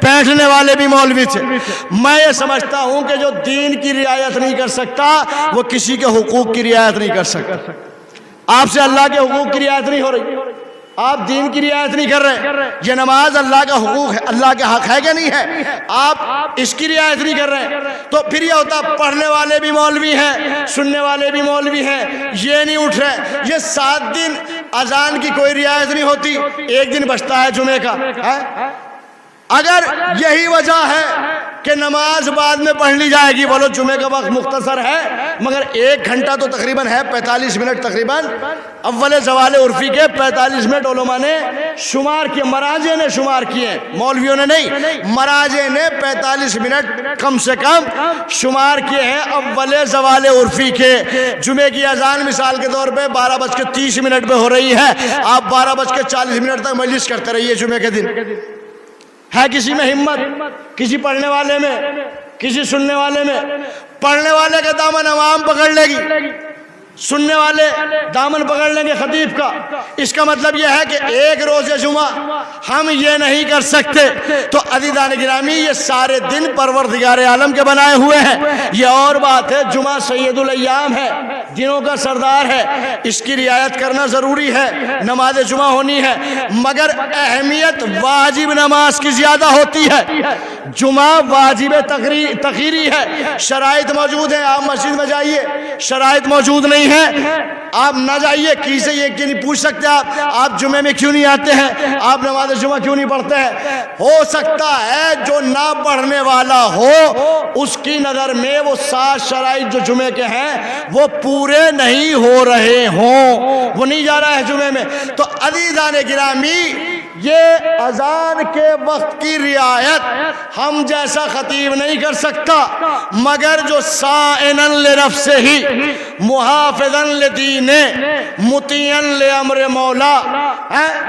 بیٹھنے والے بھی مولوی تھے۔ میں یہ سمجھتا ہوں کہ جو دین کی رعایت نہیں کر سکتا وہ کسی کے حقوق کی رعایت نہیں کر سکتا۔ آپ سے اللہ کے حقوق کی رعایت نہیں ہو رہی، آپ دین کی رعایت نہیں کر رہے، یہ نماز اللہ کا حقوق ہے، اللہ کے حق ہے کہ نہیں ہے، آپ اس کی رعایت نہیں کر رہے، تو پھر یہ ہوتا پڑھنے والے بھی مولوی ہیں، سننے والے بھی مولوی ہیں، یہ نہیں اٹھ رہے۔ یہ 7 دن اذان کی کوئی رعایت نہیں ہوتی، ایک دن بچتا ہے جمعے کا۔ اگر یہی وجہ ہے کہ نماز بعد میں پڑھ لی جائے گی، بولو جمعے کا وقت مختصر ہے مگر 1 گھنٹہ تو تقریباً ہے، 45 منٹ تقریباً، اول زوال عرفی کے 45 منٹ علماء نے شمار کیے، مراجع نے شمار کیے، مولویوں نے نہیں، مراجع نے 45 منٹ کم سے کم شمار کیے ہیں اول زوال عرفی کے۔ جمعے کی اذان مثال کے طور پہ 12:30 پہ ہو رہی ہے، آپ 12:40 تک مجلس کرتے رہیے جمعے کے دن۔ ہے کسی میں ہمت، کسی پڑھنے والے میں، کسی سننے والے میں؟ پڑھنے والے کا دامن عوام پکڑ لے گی، سننے والے دامن پکڑ لیں گے خطیب کا۔ اس کا مطلب یہ ہے کہ ایک روز جمعہ ہم یہ نہیں کر سکتے۔ تو عزیزان گرامی یہ سارے دن پروردگار عالم کے بنائے ہوئے ہیں، یہ اور بات ہے، جمعہ سید الایام ہے، دنوں کا سردار ہے، اس کی رعایت کرنا ضروری ہے، نماز جمعہ ہونی ہے، مگر اہمیت واجب نماز کی زیادہ ہوتی ہے۔ جمعہ واجب تخیری ہے، شرائط موجود ہیں، آپ مسجد میں جائیے، شرائط موجود نہیں ہے آپ نہ جائیے، کسی سے یہ نہیں پوچھ سکتے آپ جمعے میں کیوں نہیں آتے ہیں، آپ نماز جمعہ کیوں نہیں پڑھتے ہیں۔ ہو سکتا ہے جو نہ پڑھنے والا ہو اس کی نظر میں وہ 7 شرائط جو جمعے کے ہیں وہ پورے نہیں ہو رہے ہوں، وہ نہیں جا رہا ہے جمعے میں۔ تو عزیزان گرامی یہ اذان کے وقت کی رعایت ہم جیسا خطیب نہیں کر سکتا، مگر جو سائنًا لنفسہ ہی محافظاً لدینہ مطیعاً لامر مولا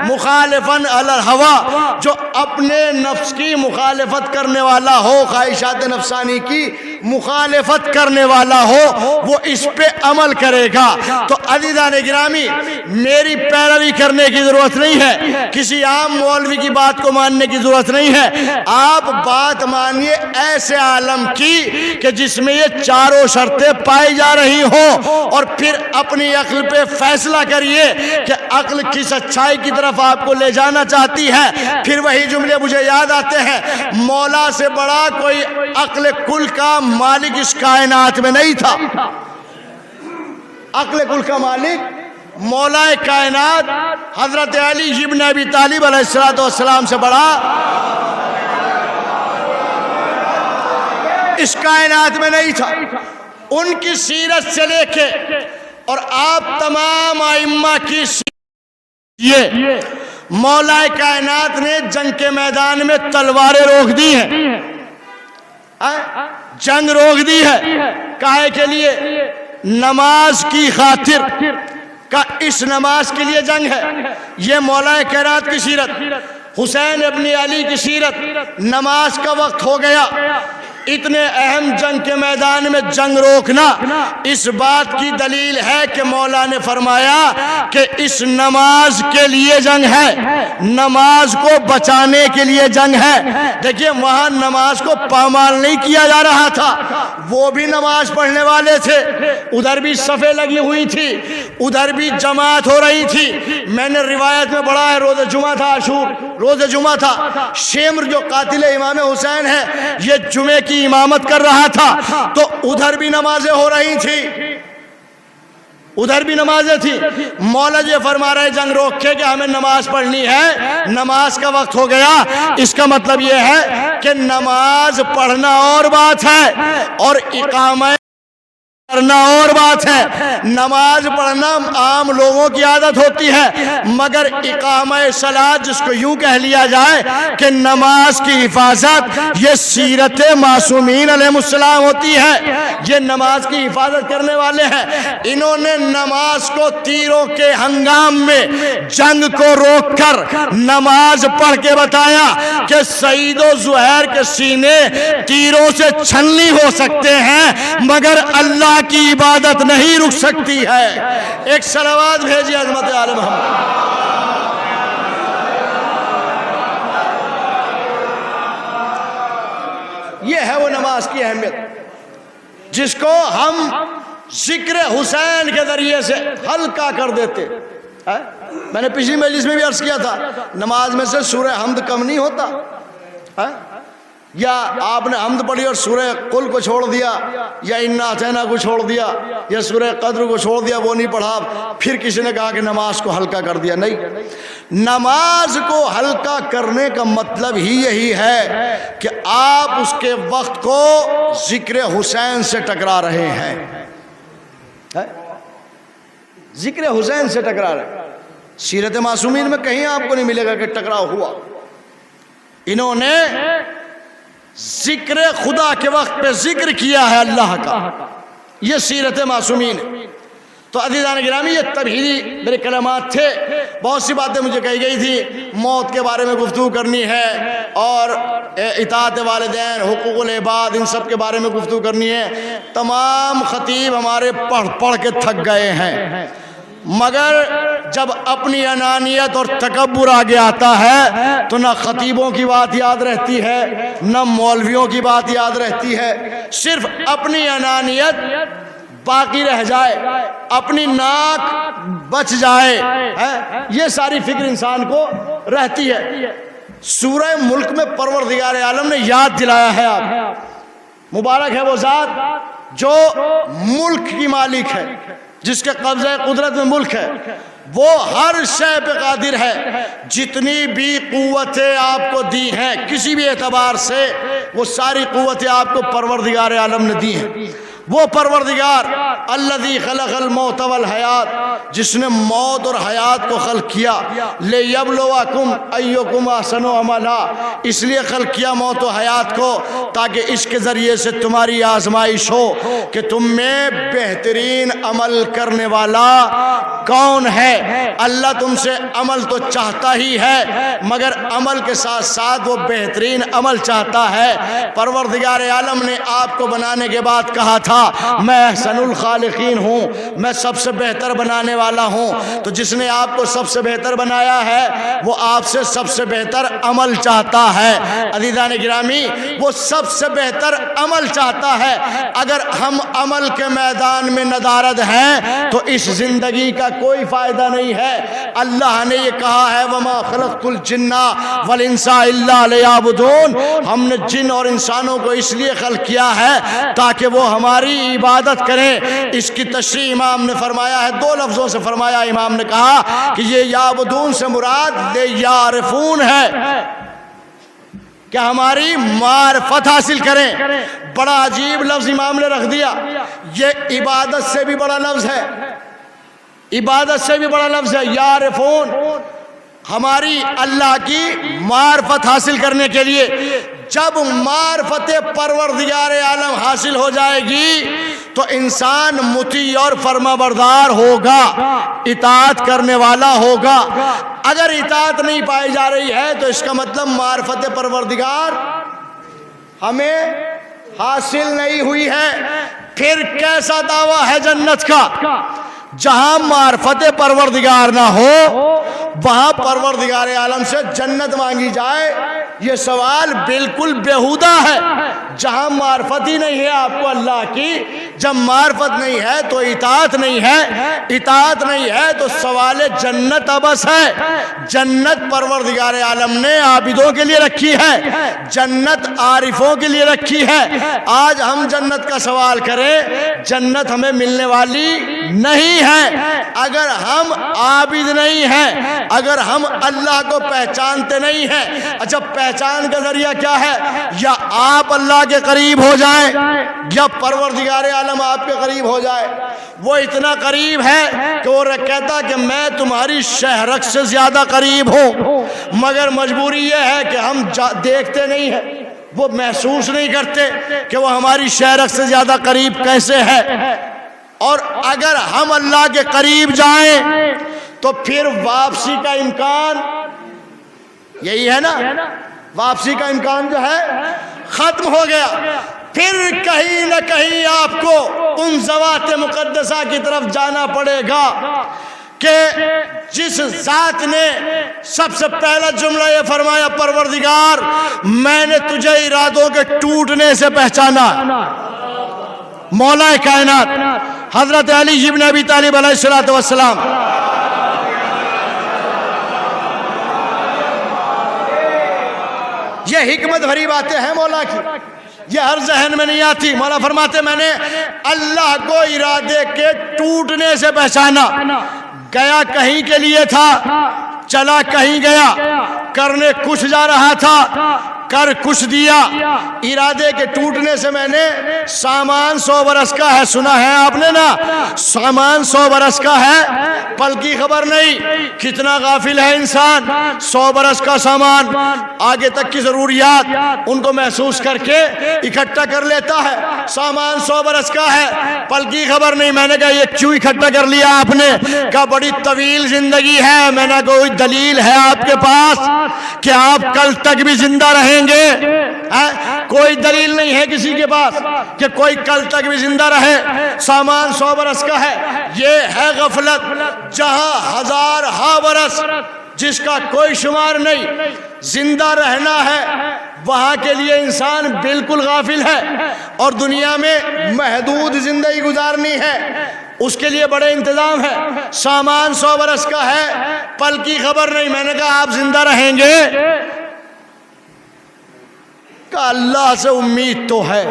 مخالفاً علی الہویٰ، جو اپنے نفس کی مخالفت کرنے والا ہو، خواہشات نفسانی کی مخالفت کرنے والا ہو، وہ اس پہ عمل کرے گا۔ تو عزیزان گرامی میری پیروی کرنے کی ضرورت نہیں ہے، کسی عام مولوی کی بات کو ماننے کی ضرورت نہیں ہے، آپ بات مانیے ایسے عالم کی کہ جس میں یہ چاروں شرطیں پائی جا رہی ہوں، اور پھر اپنی عقل پہ فیصلہ کریے کہ عقل کس اچھائی کی طرف آپ کو لے جانا چاہتی ہے۔ پھر وہی جملے مجھے یاد آتے ہیں، مولا سے بڑا کوئی عقل کل کا مالک اس کائنات میں نہیں تھا، عقل کل کا مالک مولا کائنات حضرت علی ابن ابی طالب علیہ السلام سے بڑا اس کائنات میں نہیں تھا۔ ان کی سیرت سے لے کے اور آپ تمام ائمہ کی سیرت، یہ مولا کائنات نے جنگ کے میدان میں تلواریں روک دی ہیں، جنگ روک دی ہے، کاہے کے لیے؟ نماز کی خاطر، کا اس نماز کے لیے جنگ ہے۔ یہ مولا کائنات کی سیرت، حسین ابن علی کی سیرت، نماز کا وقت ہو گیا، اتنے اہم جنگ کے میدان میں جنگ روکنا اس بات کی دلیل ہے کہ مولا نے فرمایا کہ اس نماز کے لیے جنگ ہے، نماز کو بچانے کے لیے جنگ ہے۔ دیکھیے وہاں نماز کو پامال نہیں کیا جا رہا تھا، وہ بھی نماز پڑھنے والے تھے، ادھر بھی صفیں لگی ہوئی تھی، ادھر بھی جماعت ہو رہی تھی۔ میں نے روایت میں پڑھا ہے روز جمعہ تھا، عاشور روز جمعہ تھا، شمر جو قاتل امام حسین ہے یہ جمعے کی امامت کر رہا تھا، تو ادھر بھی نمازیں ہو رہی تھی، ادھر بھی نمازیں تھی۔ مولا جی فرما رہے جنگ روک کے کہ ہمیں نماز پڑھنی ہے، نماز کا وقت ہو گیا۔ اس کا مطلب یہ ہے کہ نماز پڑھنا اور بات ہے اور اقامہ کرنا اور بات ہے۔ نماز پڑھنا عام لوگوں کی عادت ہوتی ہے، مگر اقامہ صلاۃ جس کو یوں کہہ لیا جائے کہ نماز کی حفاظت، یہ سیرت معصومین علیہ السلام ہوتی ہے، یہ نماز کی حفاظت کرنے والے ہیں۔ انہوں نے نماز کو تیروں کے ہنگام میں جنگ کو روک کر نماز پڑھ کے بتایا کہ سعید و زہیر کے سینے تیروں سے چھلنی ہو سکتے ہیں مگر اللہ کی عبادت نہیں رک سکتی ہے۔ ایک صلوات بھیجی عظمت آل محمد۔ یہ ہے وہ نماز کی اہمیت جس کو ہم ذکر حسین کے ذریعے سے ہلکا کر دیتے۔ میں نے پچھلی مجلس میں بھی عرض کیا تھا، نماز میں سے سورہ حمد کم نہیں ہوتا، یا آپ نے حمد پڑھی اور سورہ قل کو چھوڑ دیا، یا انا اعطیناک کو چھوڑ دیا، یا سورہ قدر کو چھوڑ دیا، وہ نہیں پڑھا، پھر کسی نے کہا کہ نماز کو ہلکا کر دیا۔ نہیں، نماز کو ہلکا کرنے کا مطلب ہی یہی ہے کہ آپ اس کے وقت کو ذکر حسین سے ٹکرا رہے ہیں، ذکر حسین سے ٹکرا رہے ہیں۔ سیرت معصومین میں کہیں آپ کو نہیں ملے گا کہ ٹکراؤ ہوا۔ انہوں نے ذکر خدا کے وقت پہ ذکر کیا ہے اللہ کا، یہ سیرت معصومین ہے۔ تو عزیزان گرامی، یہ تمہیدی میرے کلمات تھے، بہت سی باتیں مجھے کہی گئی تھی، موت کے بارے میں گفتگو کرنی ہے اور اطاعت والدین، حقوق العباد، ان سب کے بارے میں گفتگو کرنی ہے۔ تمام خطیب ہمارے پڑھ کے تھک گئے ہیں، مگر جب اپنی انانیت اور تکبر آگے آتا ہے تو نہ خطیبوں کی بات یاد رہتی ہے نہ مولویوں کی بات یاد رہتی ہے، صرف اپنی انانیت باقی رہ جائے، اپنی ناک بچ جائے، یہ ساری فکر انسان کو رہتی ہے۔ سورہ ملک میں پروردگار عالم نے یاد دلایا ہے، آپ مبارک ہے وہ ذات جو ملک کی مالک ہے، جس کے قبضہ قدرت میں ملک ہے، وہ ہر شے پہ قادر ہے۔ جتنی بھی قوتیں آپ کو دی ہیں کسی بھی اعتبار سے، وہ ساری قوتیں آپ کو پروردگار عالم نے دی ہیں۔ وہ پروردگار الذی خلق الموت والحیات، جس نے موت اور حیات کو خلق کیا، لیبلوکم ایکم احسن عملا، اس لیے خلق کیا موت و حیات کو تاکہ اس کے ذریعے سے تمہاری آزمائش ہو کہ تم میں بہترین عمل کرنے والا کون ہے۔ اللہ تم سے عمل تو چاہتا ہی ہے، مگر عمل کے ساتھ ساتھ وہ بہترین عمل چاہتا ہے۔ پروردگار عالم نے آپ کو بنانے کے بعد کہا تھا میں احسن الخالقین ہوں، میں سب سے بہتر بنانے والا ہوں۔ تو جس نے آپ کو سب سے بہتر بنایا ہے وہ آپ سے سب سے بہتر عمل چاہتا ہے۔ عزیزان گرامی، وہ سب سے بہتر عمل چاہتا ہے۔ اگر ہم عمل کے میدان میں ندارد ہیں تو اس زندگی کا کوئی فائدہ نہیں ہے۔ اللہ نے یہ کہا ہے وما خلقت الجن والانس الا لیعبدون، ہم نے جن اور انسانوں کو اس لیے خلق کیا ہے تاکہ وہ ہماری ہماری عبادت کریں۔ اس کی تشریح امام نے فرمایا ہے، دو لفظوں سے فرمایا۔ امام نے کہا کہ یہ یعبدون سے مراد لیعرفون ہے، کہ ہماری معرفت حاصل کریں۔ بڑا عجیب لفظ امام نے رکھ دیا، یہ عبادت سے بھی بڑا لفظ ہے، عبادت سے بھی بڑا لفظ ہے یعرفون۔ ہماری اللہ کی معرفت حاصل کرنے کے لیے جب معرفت پروردگار عالم حاصل ہو جائے گی تو انسان مطیع اور فرما بردار ہوگا، اطاعت کرنے والا ہوگا۔ اگر اطاعت نہیں پائی جا رہی ہے تو اس کا مطلب معرفت پروردگار ہمیں حاصل نہیں ہوئی ہے۔ پھر کیسا دعویٰ ہے جنت کا؟ جہاں معرفت پروردگار نہ ہو وہاں پروردگار عالم سے جنت مانگی جائے، یہ سوال بالکل بیہودہ ہے۔ جہاں معرفت ہی نہیں ہے آپ کو اللہ کی، جب معرفت نہیں ہے تو اطاعت نہیں ہے، اطاعت نہیں ہے تو سوال جنت عبث ہے۔ جنت پروردگار عالم نے عابدوں کے لیے رکھی ہے، جنت عارفوں کے لیے رکھی ہے۔ آج ہم جنت کا سوال کریں، جنت ہمیں ملنے والی نہیں ہے۔ اگر ہم عابد نہیں ہیں، اگر ہم اللہ کو پہچانتے نہیں ہیں، اچھا پہچان کا ذریعہ کیا ہے؟ یا آپ اللہ کے قریب ہو جائیں یا پروردگار عالم آپ کے قریب ہو جائے۔ وہ اتنا قریب ہے کہ وہ کہتا کہ میں تمہاری شہرک سے زیادہ قریب ہوں، مگر مجبوری یہ ہے کہ ہم دیکھتے نہیں ہیں، وہ محسوس نہیں کرتے کہ وہ ہماری شہرک سے زیادہ قریب کیسے ہے۔ اور اگر ہم اللہ کے قریب جائیں تو پھر واپسی کا امکان یہی ہے نا، واپسی کا امکان جو ہے ختم ہو گیا۔ پھر کہیں نہ کہیں آپ کو ان ذوات مقدسہ کی طرف جانا پڑے گا کہ جس ذات نے سب سے پہلا جملہ یہ فرمایا، پروردگار میں نے تجھے ارادوں کے ٹوٹنے سے پہچانا۔ مولا کائنات حضرت علی بن ابی طالب علیہ السلام، یہ حکمت بھری باتیں ہیں مولا کی، یہ ہر ذہن میں نہیں آتی۔ مولا فرماتے میں نے اللہ کو ارادے کے ٹوٹنے سے پہچانا۔ گیا کہیں کے لیے تھا، چلا کہیں گیا، کرنے کچھ جا رہا تھا، کر کچھ دیا۔ ارادے کے ٹوٹنے سے میں نے سامان 100 برس کا ہے، سنا ہے آپ نے نا، سامان 100 برس کا ہے، پل کی خبر نہیں۔ کتنا غافل ہے انسان، 100 برس کا سامان، آگے تک کی ضروریات ان کو محسوس کر کے اکٹھا کر لیتا ہے۔ سامان 100 برس کا ہے، پل کی خبر نہیں۔ میں نے کہا یہ کیوں اکٹھا کر لیا آپ نے؟ کہا بڑی طویل زندگی ہے۔ میں نے کوئی دلیل ہے آپ کے پاس کہ آپ کل تک بھی زندہ رہیں گے؟ کوئی دلیل نہیں ہے کسی کے پاس کہ کوئی کل تک بھی زندہ رہے۔ سامان 100 برس کا ہے، یہ ہے غفلت۔ جہاں ہزارہا برس جس کا کوئی شمار نہیں زندہ رہنا ہے، وہاں کے لیے انسان بالکل غافل ہے، اور دنیا میں محدود زندگی گزارنی ہے، اس کے لیے بڑے انتظام ہے۔ سامان 100 برس کا ہے، پل کی خبر نہیں۔ میں نے کہا آپ زندہ رہیں گے؟ کہ اللہ سے امید تو ہے۔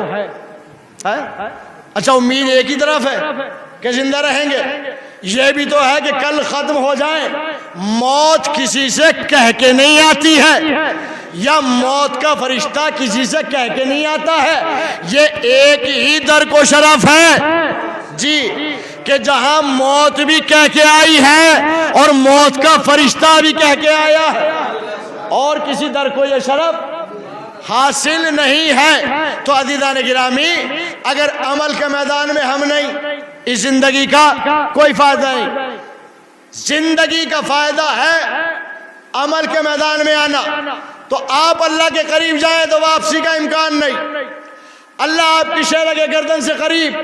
اچھا امید ایک ہی طرف ہے کہ زندہ رہیں گے، یہ بھی تو ہے کہ کل ختم ہو جائیں۔ موت کسی سے کہہ کے نہیں آتی ہے، یا موت کا فرشتہ کسی سے کہہ کے نہیں آتا ہے، یہ ایک ہی در کو شرف ہے جی، کہ جہاں موت بھی کہہ کے آئی ہے اور موت کا فرشتہ بھی کہہ کے آیا ہے، اور کسی در کو یہ شرف حاصل نہیں ہے۔ تو عزیزان گرامی، اگر عمل کے میدان میں ہم نہیں، اس زندگی کا کوئی فائدہ نہیں۔ زندگی کا فائدہ ہے عمل کے میدان میں آنا۔ تو آپ اللہ کے قریب جائیں تو واپسی کا امکان نہیں۔ اللہ آپ کی شہرگ گردن سے قریب،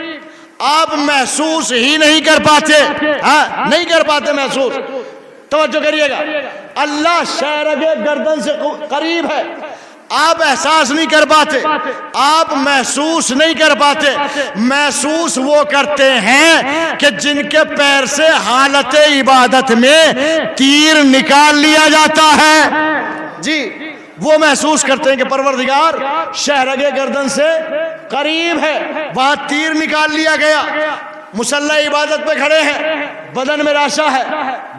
آپ محسوس ہی نہیں کر پاتے، نہیں کر پاتے محسوس۔ توجہ کریے گا، اللہ شہرگ گردن سے قریب ہے، آپ احساس نہیں کر پاتے، آپ محسوس نہیں کر پاتے۔ محسوس وہ کرتے ہیں کہ جن کے پیر سے حالت عبادت میں تیر نکال لیا جاتا ہے جی، وہ محسوس کرتے ہیں کہ پروردگار شہرگ گردن سے قریب ہے، وہاں تیر نکال لیا گیا، مسلح عبادت پہ کھڑے ہیں، بدن میں راشا ہے،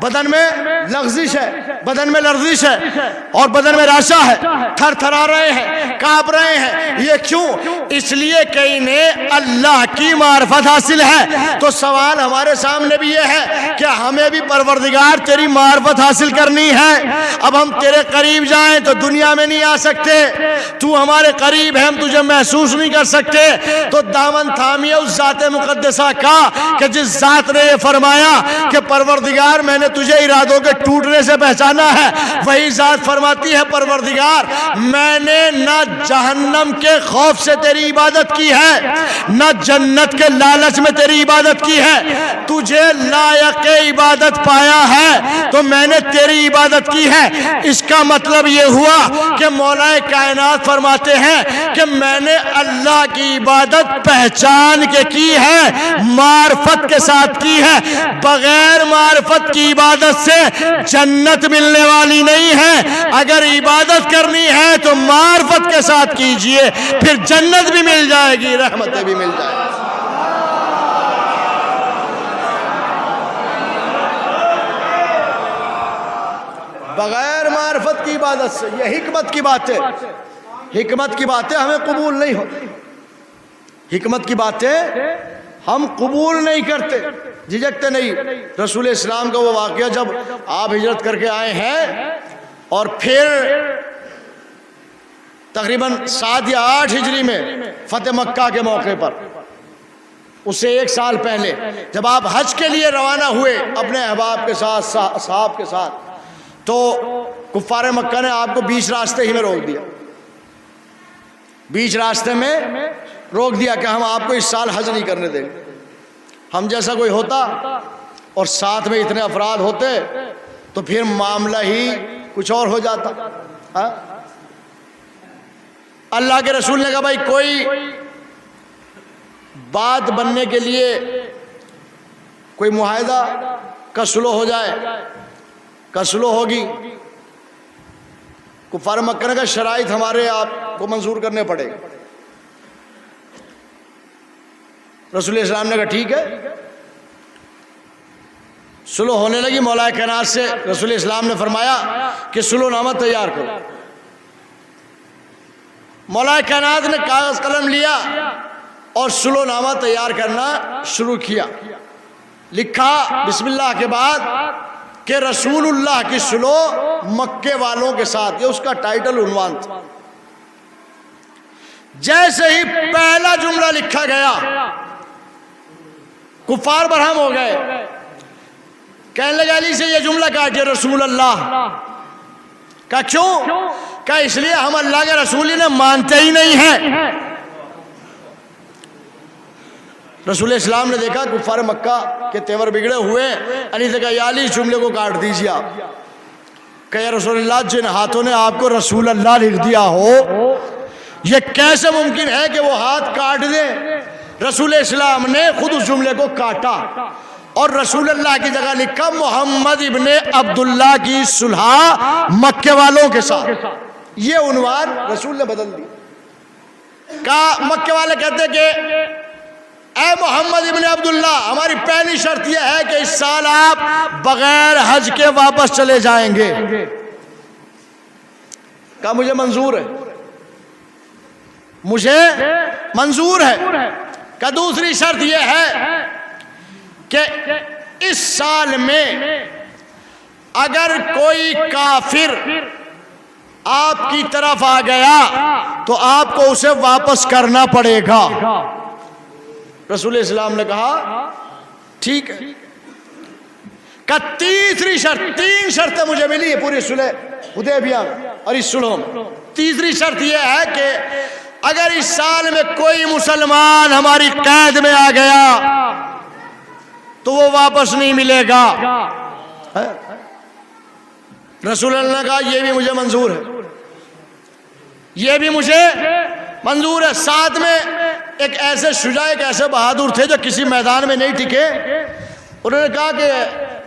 بدن میں لغزش ہے، بدن میں لرزش ہے اور بدن میں راشا ہے، تھر تھرا رہے ہیں، کانپ رہے ہیں. یہ کیوں؟ اس لیے کہ انہیں اللہ کی معرفت حاصل ہے. تو سوال ہمارے سامنے بھی یہ ہے کہ ہمیں بھی پروردگار تیری معرفت حاصل کرنی ہے. اب ہم تیرے قریب جائیں تو دنیا میں نہیں آ سکتے، تو ہمارے قریب ہے، ہم تجھے محسوس نہیں کر سکتے. تو دامن تھامیے اس ذات مقدسہ کا کہ جس ذات نے یہ فرمایا کہ پروردگار میں نے تجھے ارادوں کے ٹوٹنے سے پہچانا ہے، وہی ذات فرماتی ہے پروردگار میں نے نہ جہنم کے خوف سے تیری عبادت کی ہے، نہ جنت کے لالچ میں تیری عبادت کی ہے، تجھے لائق عبادت پایا ہے تو میں نے تیری عبادت کی ہے. اس کا مطلب یہ ہوا کہ مولا کائنات فرماتے ہیں کہ میں نے اللہ کی عبادت پہچان کے کی ہے، معرفت کے ساتھ کی ہے. بغیر معرفت کی عبادت سے جنت ملنے والی نہیں ہے. اگر عبادت کرنی ہے تو معرفت کے ساتھ کیجئے، پھر جنت بھی مل جائے گی، رحمتیں بھی مل جائے گی. بغیر معرفت کی عبادت سے، یہ حکمت کی باتیں، حکمت کی باتیں ہمیں قبول نہیں ہوتی، حکمت کی باتیں ہم قبول نہیں کرتے، جھجکتے نہیں. رسول اسلام کا وہ واقعہ جب آپ ہجرت کر کے آئے ہیں اور پھر تقریباً 7 یا 8 ہجری میں فتح مکہ کے موقع پر، اس سے 1 سال پہلے جب آپ حج کے لیے روانہ ہوئے اپنے احباب کے ساتھ، اصحاب کے ساتھ، تو کفار مکہ نے آپ کو بیچ راستے ہی میں روک دیا، بیچ راستے میں روک دیا کہ ہم آپ کو اس سال حج نہیں کرنے دیں گے. ہم جیسا کوئی ہوتا اور ساتھ میں اتنے افراد ہوتے تو پھر معاملہ ہی کچھ اور ہو جاتا. ہاں؟ اللہ کے رسول نے کہا بھائی کوئی بات بننے کے لیے کوئی معاہدہ کا سلو ہو جائے، کا سلو ہوگی. کفار مکہ نے کہا شرائط ہمارے آپ کو منظور کرنے پڑے گا. رسول اسلام نے کہا ٹھیک ہے. سلو ہونے لگی. مولا کائنات سے رسول اسلام نے فرمایا کہ سلو نامہ تیار کرو. مولا کائنات نے کاغذ قلم لیا اور سلو نامہ تیار کرنا شروع کیا. لکھا بسم اللہ کے بعد کہ رسول اللہ کی سلو مکے والوں کے ساتھ، یہ اس کا ٹائٹل عنوان تھا. جیسے ہی پہلا جملہ لکھا گیا کفار برہم ہو گئے، کہنے لگے علی سے یہ جملہ کاٹیے رسول اللہ. کہا کیوں؟ کہا اس لیے ہم اللہ کے رسول انہیں مانتے ہی نہیں ہیں. رسول اسلام نے دیکھا کفار مکہ کے تیور بگڑے ہوئے، علی سے کہا یا علی اس جملے کو کاٹ دیجیے آپ. کہ یا رسول اللہ جن ہاتھوں نے آپ کو رسول اللہ لکھ دیا ہو یہ کیسے ممکن ہے کہ وہ ہاتھ کاٹ دیں؟ رسول اسلام نے خود اس جملے کو کاٹا اور رسول اللہ کی جگہ لکھا محمد ابن عبداللہ کی صلح مکے والوں کے ساتھ. یہ عنوان رسول نے بدل دی. کہا مکے والے کہتے کہ اے محمد ابن عبداللہ ہماری پہلی شرط یہ ہے کہ اس سال آپ بغیر حج کے واپس چلے جائیں گے. کہا مجھے منظور ہے، مجھے منظور ہے. کہ دوسری شرط یہ ہے کہ اس سال میں اگر کوئی کافر آپ کی طرف آ گیا تو آپ کو اسے واپس کرنا پڑے گا. رسول اسلام نے کہا ٹھیک ہے. کہ تیسری شرط، 3 شرطیں مجھے ملی ہے پوری صلح حدیبیہ اور اس صلح میں. تیسری شرط یہ ہے کہ اگر اس سال میں کوئی مسلمان ہماری قید میں آ گیا تو وہ واپس نہیں ملے گا. رسول اللہ نے کہا یہ بھی مجھے منظور ہے، یہ بھی مجھے منظور ہے. ساتھ میں ایک ایسے شجاع، ایک ایسے بہادر تھے جو کسی میدان میں نہیں ٹکے. انہوں نے کہا کہ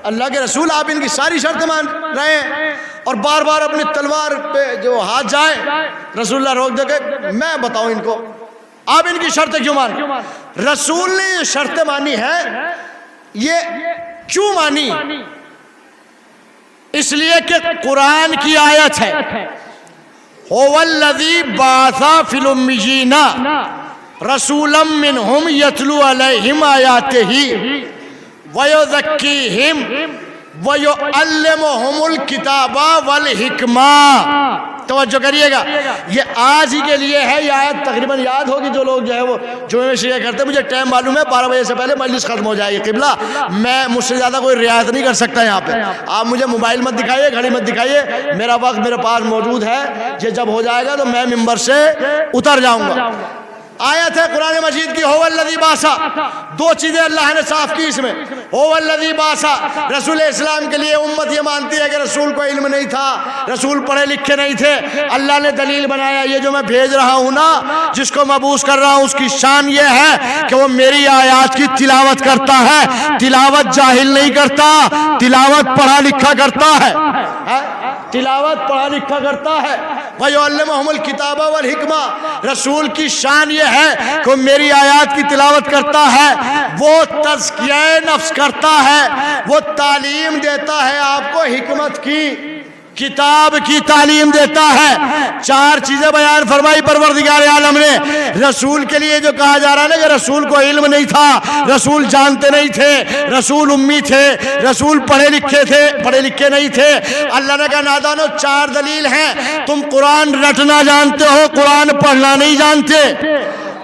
اللہ کے رسول آپ ان کی ساری شرطیں مان رہے ہیں اور بار بار اپنی تلوار پہ جو ہاتھ جائے، رسول اللہ روک دے کہ میں بتاؤں ان کو آپ ان کی شرطیں کیوں مانی؟ رسول نے یہ شرطیں مانی ہے، یہ کیوں مانی؟ اس لیے کہ قرآن کی آیت ہے، هو الذی بعث فی الامیین رسولا منہم یتلو علیہم آیاتہ ویزکیہم وَيُعَلِّمُهُمُ الْكِتَابَ وَالْحِکْمَةَ۔ توجہ کریے گا، یہ آج ہی کے لیے ہے، یہ آیت تقریباً یاد ہوگی جو لوگ جو ہے وہ جمعے میں شرکت کرتے ہیں۔ مجھے ٹائم معلوم ہے 12 بجے سے پہلے مجلس ختم ہو جائے گی، قبلہ میں مجھ سے زیادہ کوئی رعایت نہیں کر سکتا یہاں پہ۔ آپ مجھے موبائل مت دکھائیے، گھڑی مت دکھائیے، میرا وقت میرے پاس موجود ہے، یہ جب ہو جائے گا تو میں ممبر سے اتر جاؤں گا۔ آیت ہے قرآن مجید کی، هو الذی بعث، دو چیزیں اللہ نے صاف کی اس میں، هو الذی بعث۔ رسول اسلام کے لیے امت یہ مانتی ہے کہ رسول کو علم نہیں تھا، رسول پڑھے لکھے نہیں تھے، اللہ نے دلیل بنایا یہ جو میں بھیج رہا ہوں نا، جس کو مبعوث کر رہا ہوں، اس کی شان یہ ہے کہ وہ میری آیات کی تلاوت کرتا ہے، تلاوت جاہل نہیں کرتا، تلاوت پڑھا لکھا کرتا ہے، تلاوت پڑھا لکھا کرتا ہے۔ وَيُعَلِّمُهُمُ الْكِتَابَ وَالْحِکْمَةَ، رسول کی شان یہ ہے کہ میری آیات کی تلاوت کرتا ہے، وہ تزکیہ نفس کرتا ہے، وہ تعلیم دیتا ہے آپ کو، حکمت کی کتاب کی تعلیم دیتا ہے۔ چار چیزیں بیان فرمائی پروردگار عالم نے۔ رسول کے لیے جو کہا جا رہا ہے نا کہ رسول کو علم نہیں تھا، رسول جانتے نہیں تھے، رسول امی تھے، رسول پڑھے لکھے نہیں تھے، اللہ نے کہا نادانو چار دلیل ہیں، تم قرآن رٹنا جانتے ہو، قرآن پڑھنا نہیں جانتے،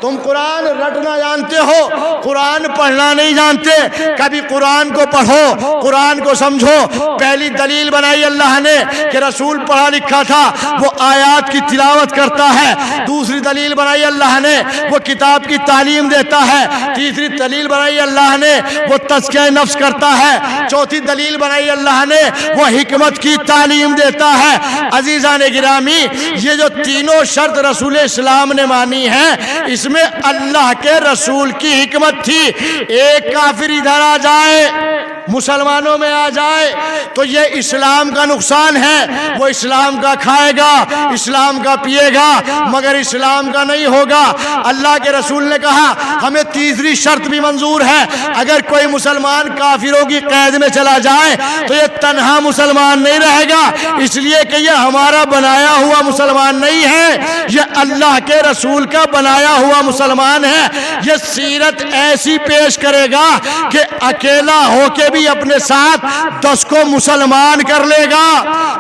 تم قرآن رٹنا جانتے ہو، قرآن پڑھنا نہیں جانتے۔ کبھی قرآن کو پڑھو، قرآن کو سمجھو۔ پہلی دلیل بنائی اللہ نے کہ رسول پڑھا لکھا تھا، وہ آیات کی تلاوت کرتا ہے۔ دوسری دلیل بنائی اللہ نے، وہ کتاب کی تعلیم دیتا ہے۔ تیسری دلیل بنائی اللہ نے، وہ تزکیہ نفس کرتا ہے۔ چوتھی دلیل بنائی اللہ نے، وہ حکمت کی تعلیم دیتا ہے۔ عزیزان گرامی، یہ جو تینوں شرط رسول اسلام نے مانی ہیں، اس میں اللہ کے رسول کی حکمت تھی۔ ایک کافر ادھر آ جائے، مسلمانوں میں آ جائے تو یہ اسلام کا نقصان ہے، وہ اسلام کا کھائے گا، اسلام کا پیے گا، مگر اسلام کا نہیں ہوگا۔ اللہ کے رسول نے کہا ہمیں تیسری شرط بھی منظور ہے، اگر کوئی مسلمان کافروں کی قید میں چلا جائے تو یہ تنہا مسلمان نہیں رہے گا، اس لیے کہ یہ ہمارا بنایا ہوا مسلمان نہیں ہے، یہ اللہ کے رسول کا بنایا ہوا مسلمان ہے۔ یہ سیرت ایسی پیش کرے گا کہ اکیلا ہو کے بھی اپنے ساتھ 10 کو مسلمان کر لے گا۔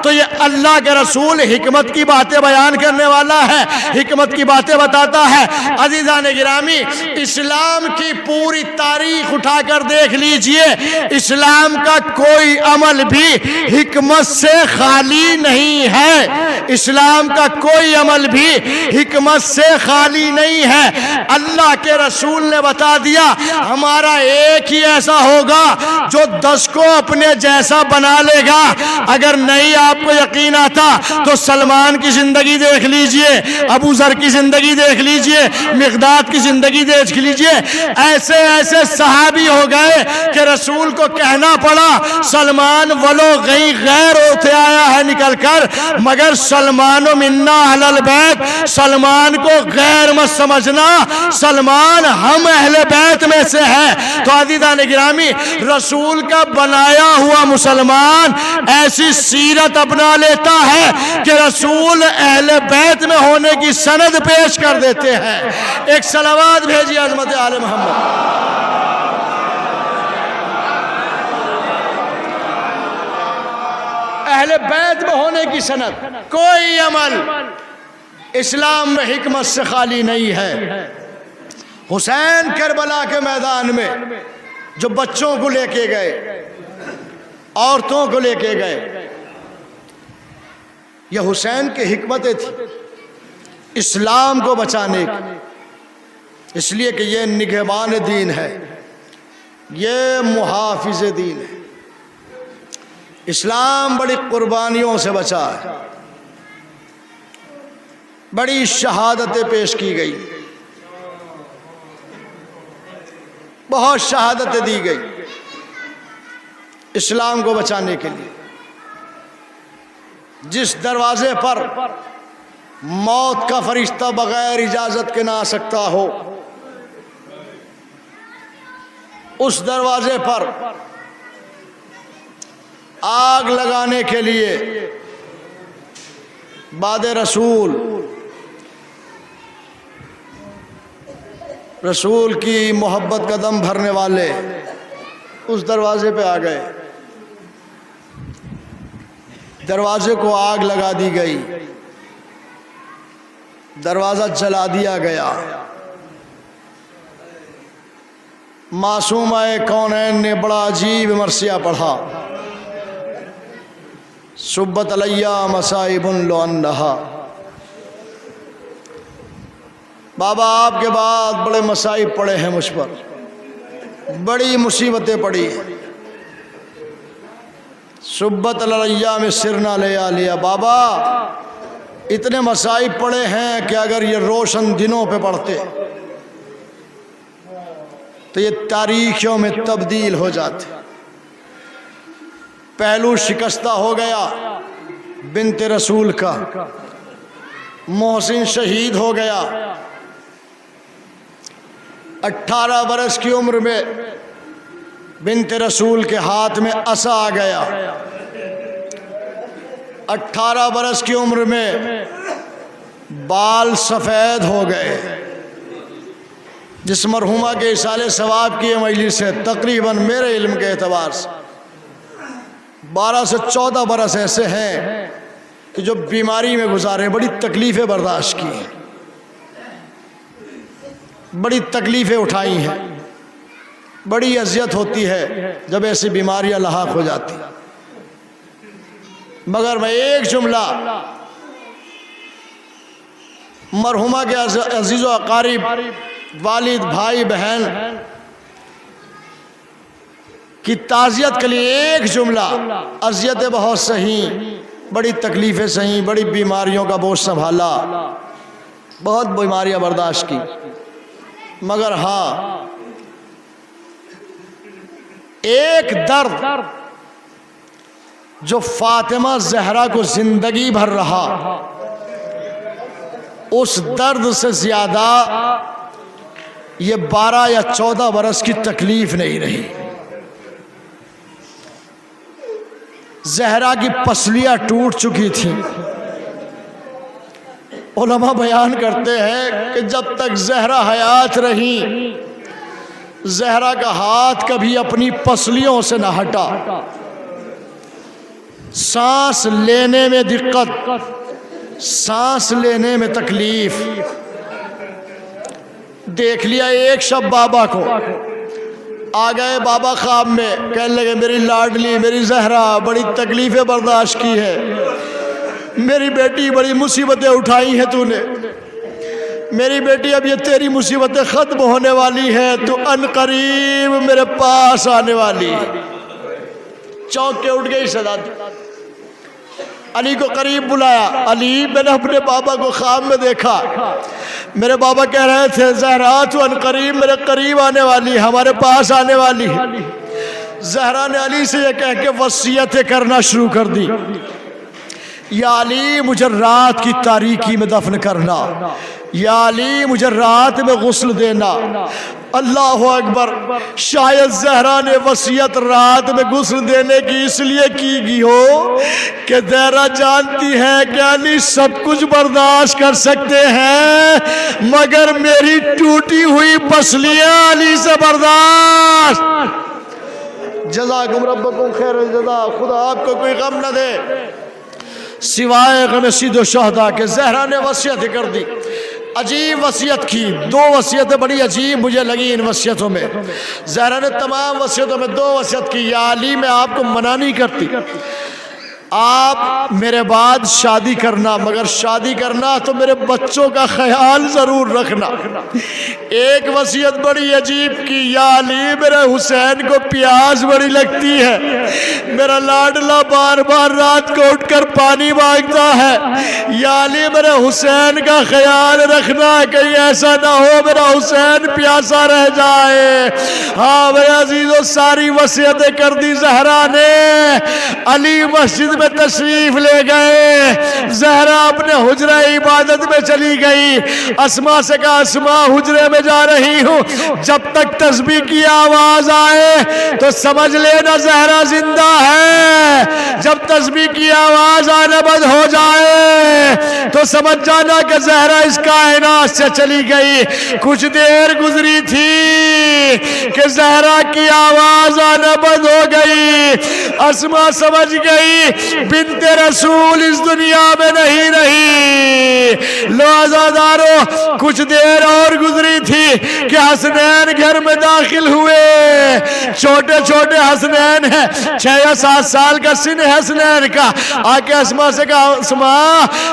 تو یہ اللہ کے رسول حکمت کی باتیں بیان کرنے والا ہے، حکمت کی باتیں بتاتا ہے۔ عزیزان گرامی، اسلام کی پوری تاریخ اٹھا کر دیکھ لیجئے، اسلام کا کوئی عمل بھی حکمت سے خالی نہیں ہے، اسلام کا کوئی عمل بھی حکمت سے خالی نہیں ہے۔ اللہ کے رسول نے بتا دیا ہمارا ایک ہی ایسا ہوگا جو 10 کو اپنے جیسا بنا لے گا۔ اگر نہیں آپ کو یقین آتا تو سلمان کی زندگی دیکھ لیجئے، ابو ذر کی زندگی دیکھ لیجئے، مقداد کی زندگی دیکھ لیجئے، ایسے ایسے صحابی ہو گئے کہ رسول کو کہنا پڑا سلمان ولو غیر ہوتے آیا ہے نکل کر، مگر سلمان و منا اہل البیت، سلمان کو غیر مت سمجھنا، سلمان ہم اہل بیت میں سے ہے۔ تو عزیزان گرامی، رسول کا بنایا ہوا مسلمان ایسی سیرت اپنا لیتا ہے کہ رسول اہل بیت میں ہونے کی سند پیش کر دیتے ہیں۔ ایک صلوات بھیجیے عظمت آل محمد۔ اہل بیت میں ہونے کی سند، کوئی عمل اسلام میں حکمت سے خالی نہیں ہے۔ حسین کربلا کے میدان میں جو بچوں کو لے کے گئے، عورتوں کو لے کے گئے، یہ حسین کی حکمتیں تھیں اسلام کو بچانے کی، اس لیے کہ یہ نگہبان دین ہے، یہ محافظ دین ہے۔ اسلام بڑی قربانیوں سے بچا ہے، بڑی شہادتیں پیش کی گئی، بہت شہادتیں دی گئی اسلام کو بچانے کے لیے۔ جس دروازے پر موت کا فرشتہ بغیر اجازت کے نہ آ سکتا ہو، اس دروازے پر آگ لگانے کے لیے بعد رسول کی محبت کا دم بھرنے والے اس دروازے پہ آ گئے. دروازے کو آگ لگا دی گئی، دروازہ جلا دیا گیا. معصومہ کونین نے بڑا عجیب مرثیہ پڑھا، صبت علیہ مصائب لو انہا. بابا آپ کے بعد بڑے مصائب پڑے ہیں مجھ پر، بڑی مصیبتیں پڑی ہیں. صبت علیہ میں سرنا لیا لیا. بابا اتنے مصائب پڑے ہیں کہ اگر یہ روشن دنوں پہ پڑھتے تو یہ تاریخیوں میں تبدیل ہو جاتے. پہلو شکستہ ہو گیا بنت رسول کا، محسن شہید ہو گیا. 18 برس کی عمر میں بنت رسول کے ہاتھ میں عصا آ گیا. 18 برس کی عمر میں بال سفید ہو گئے. جس مرحومہ کے اصالِ ثواب کی مجلس سے تقریباً میرے علم کے اعتبار سے 12 سے 14 برس ایسے ہیں کہ جو بیماری میں گزارے، بڑی تکلیفیں برداشت کی ہیں، بڑی تکلیفیں اٹھائی ہیں. بڑی اذیت ہوتی ہے جب ایسی بیماریاں لاحق ہو جاتی. مگر میں ایک جملہ مرحومہ کے عزیز و اقارب، والد، بھائی، بہن کی تعزیت کے لیے ایک جملہ، اذیتیں بہت سہیں، بڑی تکلیفیں سہیں، بڑی بیماریوں کا بوجھ سنبھالا، بہت بیماریاں برداشت کی. مگر ہاں ایک درد جو فاطمہ زہرا کو زندگی بھر رہا، اس درد سے زیادہ یہ 12 یا 14 برس کی تکلیف نہیں رہی. زہرا کی پسلیاں ٹوٹ چکی تھیں. علماء بیان کرتے ہیں کہ جب تک زہرا حیات رہی، زہرا کا ہاتھ کبھی اپنی پسلیوں سے نہ ہٹا. سانس لینے میں دقت، سانس لینے میں تکلیف. دیکھ لیا ایک شب بابا کو، آ گئے بابا خواب میں، کہنے لگے میری لاڈلی، میری زہرا بڑی تکلیفیں برداشت کی ہے، میری بیٹی بڑی مصیبتیں اٹھائی ہیں تو نے، میری بیٹی اب یہ تیری مصیبتیں ختم ہونے والی ہیں، تو ان قریب میرے پاس آنے والی. چونک کے اٹھ گئی صدا دی. علی کو قریب بلایا. علی، میں نے اپنے بابا کو خواب میں دیکھا، میرے بابا کہہ رہے تھے زہرا تو ان قریب میرے قریب آنے والی، ہمارے پاس آنے والی. زہرا نے علی سے یہ کہہ کے وصیتیں کرنا شروع کر دی، یا علی مجھے رات کی تاریکی میں دفن کرنا، یا علی مجھے رات میں غسل دینا. اللہ اکبر. شاید زہرا نے وصیت رات میں غسل دینے کی اس لیے کی گئی ہو کہ زہرا جانتی ہے کہ علی سب کچھ برداشت کر سکتے ہیں، مگر میری ٹوٹی ہوئی پسلیاں علی سے برداشت. جزاکم ربکم خیر الجزا. خدا آپ کو کوئی غم نہ دے سوائے غم سید و شہداء کے. زہرا نے وصیت کر دی، عجیب وصیت کی. 2 وصیتیں بڑی عجیب مجھے لگی ان وصیتوں میں. زہرا نے تمام وصیتوں میں 2 وصیت کی. یا علی میں آپ کو منع نہیں کرتی، آپ میرے بعد شادی کرنا، مگر شادی کرنا تو میرے بچوں کا خیال ضرور رکھنا. ایک وصیت بڑی عجیب کی، یا علی میرے حسین کو پیاس بڑی لگتی ہے، میرا لاڈلا بار بار رات کو اٹھ کر پانی مانگتا ہے، یا علی میرے حسین کا خیال رکھنا، کہیں ایسا نہ ہو میرا حسین پیاسا رہ جائے. ہاں میرے عزیزو، ساری وصیتیں کر دی زہرا نے. علی مسجد میں تشریف لے گئے، زہرا اپنے حجرہ عبادت میں چلی گئی۔ اسما سے کہا اسما حجرے میں جا رہی ہوں، جب تک تسبیح کی آواز آئے تو سمجھ لینا زہرا زندہ ہے، جب تسبیح کی آواز آنا بند ہو جائے تو سمجھ جانا کہ زہرا اس کائنات سے چلی گئی۔ کچھ دیر گزری تھی کہ زہرا کی آواز آنا بند ہو گئی۔ اسما سمجھ گئی بنت رسول اس دنیا میں نہیں رہی۔ لو عزادارو، کچھ دیر اور گزری تھی کہ حسنین گھر میں داخل ہوئے۔ چھوٹے چھوٹے حسنین ہیں، 6 یا 7 سال کا سن ہے حسنین کا۔ آکے اسما سے کہا اسما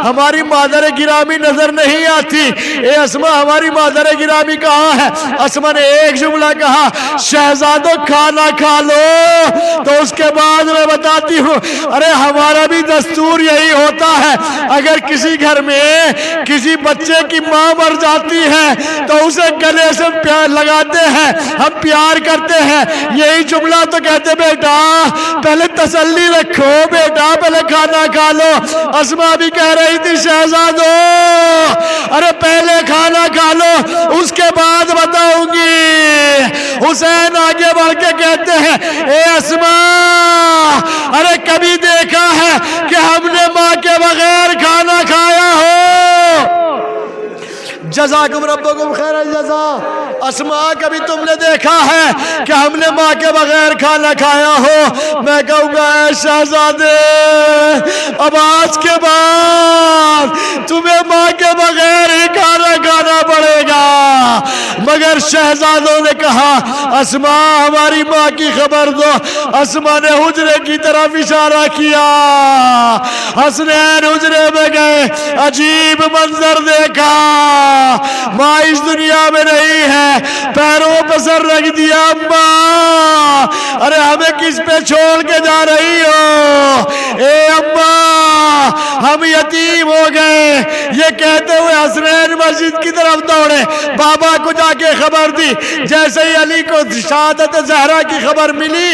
ہماری مادر گرامی نظر نہیں آتی، اے اسما ہماری مادر گرامی کہاں ہے؟ اسما نے ایک جملہ کہا شہزادو کھانا کھا لو، تو اس کے بعد میں بتاتی ہوں۔ ارے ہمارا بھی دستور یہی ہوتا ہے، اگر کسی گھر میں کسی بچے کی ماں مر جاتی ہے تو اسے گلے سے پیار لگاتے ہیں، ہم پیار کرتے ہیں۔ یہی جملہ تو کہتے بیٹا پہلے تسلی رکھو، بیٹا پہلے کھانا کھا لو۔ اسما بھی کہہ رہی تھی شہزادو ارے پہلے کھانا کھا لو اس کے بعد بتاؤں گی۔ حسین آگے بڑھ کے کہتے ہیں اے اسما ارے کبھی دیکھا ہے کہ ہم نے ماں کے بغیر کھانا کھایا ہو؟ جزاکم ربکم خیر الجزا۔ اسما کبھی تم نے دیکھا ہے کہ ہم نے ماں کے بغیر کھانا کھایا ہو؟ میں کہوں گا اے شہزادے اب آج کے بعد تمہیں ماں کے بغیر ہی کھانا کھانا پڑے گا۔ مگر شہزادوں نے کہا اسما ہماری ماں کی خبر دو۔ اسما نے حجرے کی طرف اشارہ کیا، حسنین حجرے میں گئے، عجیب منظر دیکھا، ماں اس دنیا میں نہیں ہے، پیروں پر سر رکھ دیا۔ اماں ارے ہمیں کس پہ چھوڑ کے جا رہی ہو؟ اے اماں ہم یتیم ہو گئے۔ یہ کہتے ہوئے حسنین مسجد کی طرف دوڑے، بابا کو جا کے خبر دی۔ جیسے ہی علی کو شہادت زہرا کی خبر ملی،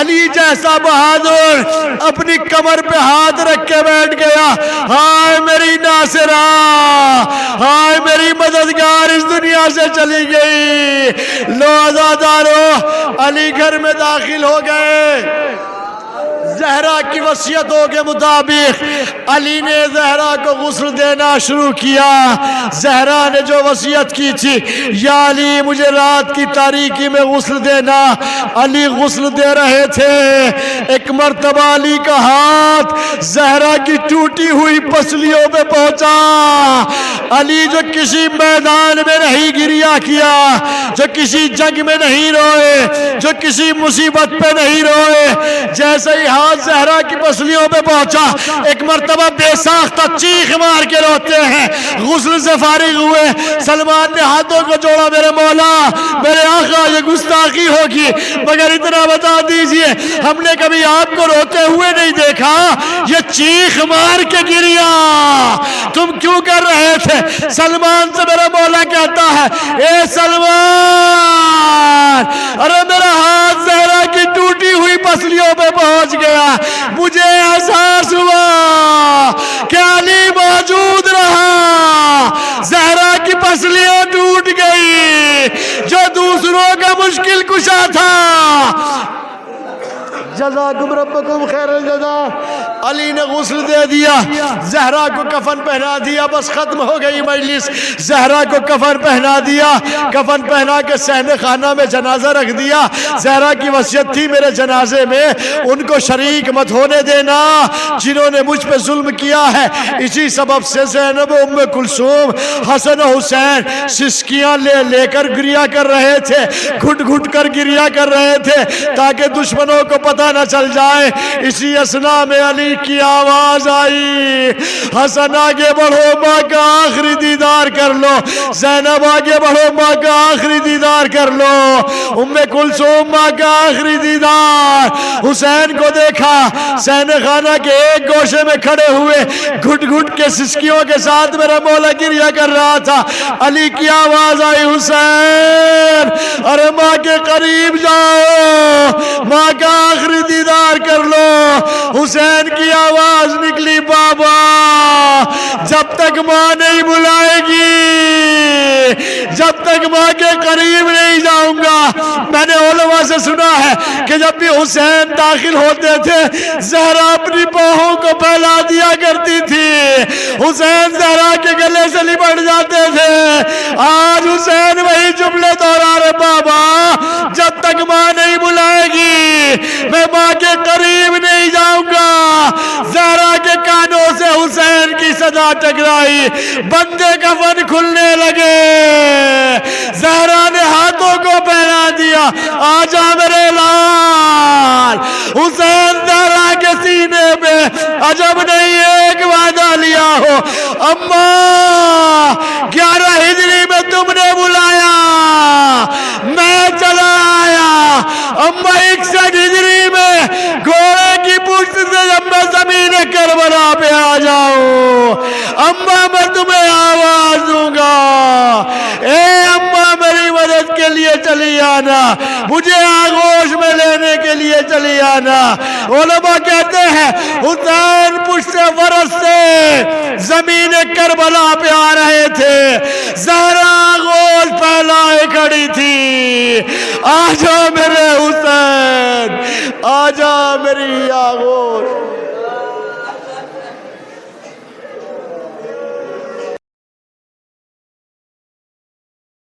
علی جیسا بہادر اپنی کمر پہ ہاتھ رکھ کے بیٹھ گیا، ہائے میری ناصرہ، ہائے میری مددگار اس دنیا سے چلی گئی۔ لو عزادارو علی گھر میں داخل ہو گئے۔ زہرا کی وصیتوں کے مطابق علی نے زہرا کو غسل دینا شروع کیا۔ زہرا نے جو وصیت کی تھی یا علی مجھے رات کی تاریکی میں غسل دینا، علی غسل دے رہے تھے۔ ایک مرتبہ علی کا ہاتھ زہرا کی ٹوٹی ہوئی پسلیوں پہ پہنچا۔ علی جو کسی میدان میں نہیں گریا کیا، جو کسی جنگ میں نہیں روئے، جو کسی مصیبت پہ نہیں روئے، جیسے ہی ہاتھ زہرا کی پسلیوں پہ پہنچا ایک مرتبہ بے ساختہ چیخ مار کے روتے ہیں۔ غسل سے فارغ ہوئے، سلمان نے ہاتھوں کو جوڑا، میرے مولا میرے آقا یہ گستاخی ہوگی، مگر اتنا بتا دیجئے ہم نے کبھی آپ کو روتے ہوئے نہیں دیکھا، یہ چیخ مار کے گریا تم کیوں کر رہے تھے؟ سلمان سے میرا مولا کہتا ہے اے سلمان ارے میرا ہاتھ زہرا کی ٹوٹی ہوئی پسلیوں پہ پہنچ گیا، مجھے احساس ہوا کہ علی موجود رہا، زہرا کی پسلیاں ٹوٹ گئی، جو دوسروں کا مشکل کشا تھا۔ جزاکم ربکم خیر الجزا۔ علی نے غسل دے دیا، زہرا کو کفن پہنا دیا، بس ختم ہو گئی مجلس۔ زہرا کو کفن پہنا دیا، کفن پہنا کے صحن خانہ میں جنازہ رکھ دیا۔ زہرا کی وصیت تھی میرے جنازے میں ان کو شریک مت ہونے دینا جنہوں نے مجھ پہ ظلم کیا ہے۔ اسی سبب سے زینب ام کلثوم حسن و حسین سسکیاں لے کر گریا کر رہے تھے، گھٹ گھٹ کر گریا کر رہے تھے تاکہ دشمنوں کو پتہ نہ چل جائے۔ اسی اسنا میں علی کی آواز آئی حسن آگے بڑھو ماں کا آخری دیدار کر لو، زینب آگے بڑھو ماں کا آخری دیدار کر لو، ام کلثوم ماں کا آخری دیدار۔ حسین کو دیکھا صحن خانہ کے ایک گوشے میں کھڑے ہوئے گھٹ گھٹ کے سسکیوں کے ساتھ میرا مولا گریا کر رہا تھا۔ علی کی آواز آئی حسین ارے ماں کے قریب جاؤ، ماں کا آخری دیدار کر لو۔ حسین کی آواز نکلی بابا جب تک ماں نہیں بلائے گی جب تک ماں کے قریب نہیں جاؤں گا. میں نے علماء سے سنا ہے کہ جب بھی حسین داخل ہوتے تھے زہرا اپنی باہوں کو پھیلا دیا کرتی تھی, حسین زہرا کے گلے سے لپٹ جاتے تھے. آج حسین وہی جملے دوہرا رہے بابا جب تک ماں نہیں بلائے گی میں ماں کے قریب نہیں جاؤں گا. زہرا کے کانوں سے حسین کی صدا ٹکرائی, بندے کفن کھلنے لگے. زہرا نے ہاتھوں کو پہنا دیا, آجا میرے لال. حسین زہرا کے سینے پہ عجب نہیں ایک وعدہ لیا ہو, اماں 11 ہجری میں تم نے بلایا میں چلا آیا. اماں 61 ہجری میں گھوڑے کی پشت سے جب میں زمین کربلا پہ آ جاؤں اماں میں تمہیں آواز دوں گا, اے اماں میری مدد کے لیے چلی آنا, مجھے آغوش میں لینے کے لیے چلی آنا. علماء کہتے ہیں حسین پشت فرس سے زمین کربلا پہ آ رہے تھے, زہرا آغوش پھیلائے کھڑی تھی. آجا میرے حسین, آجا میری آغوش.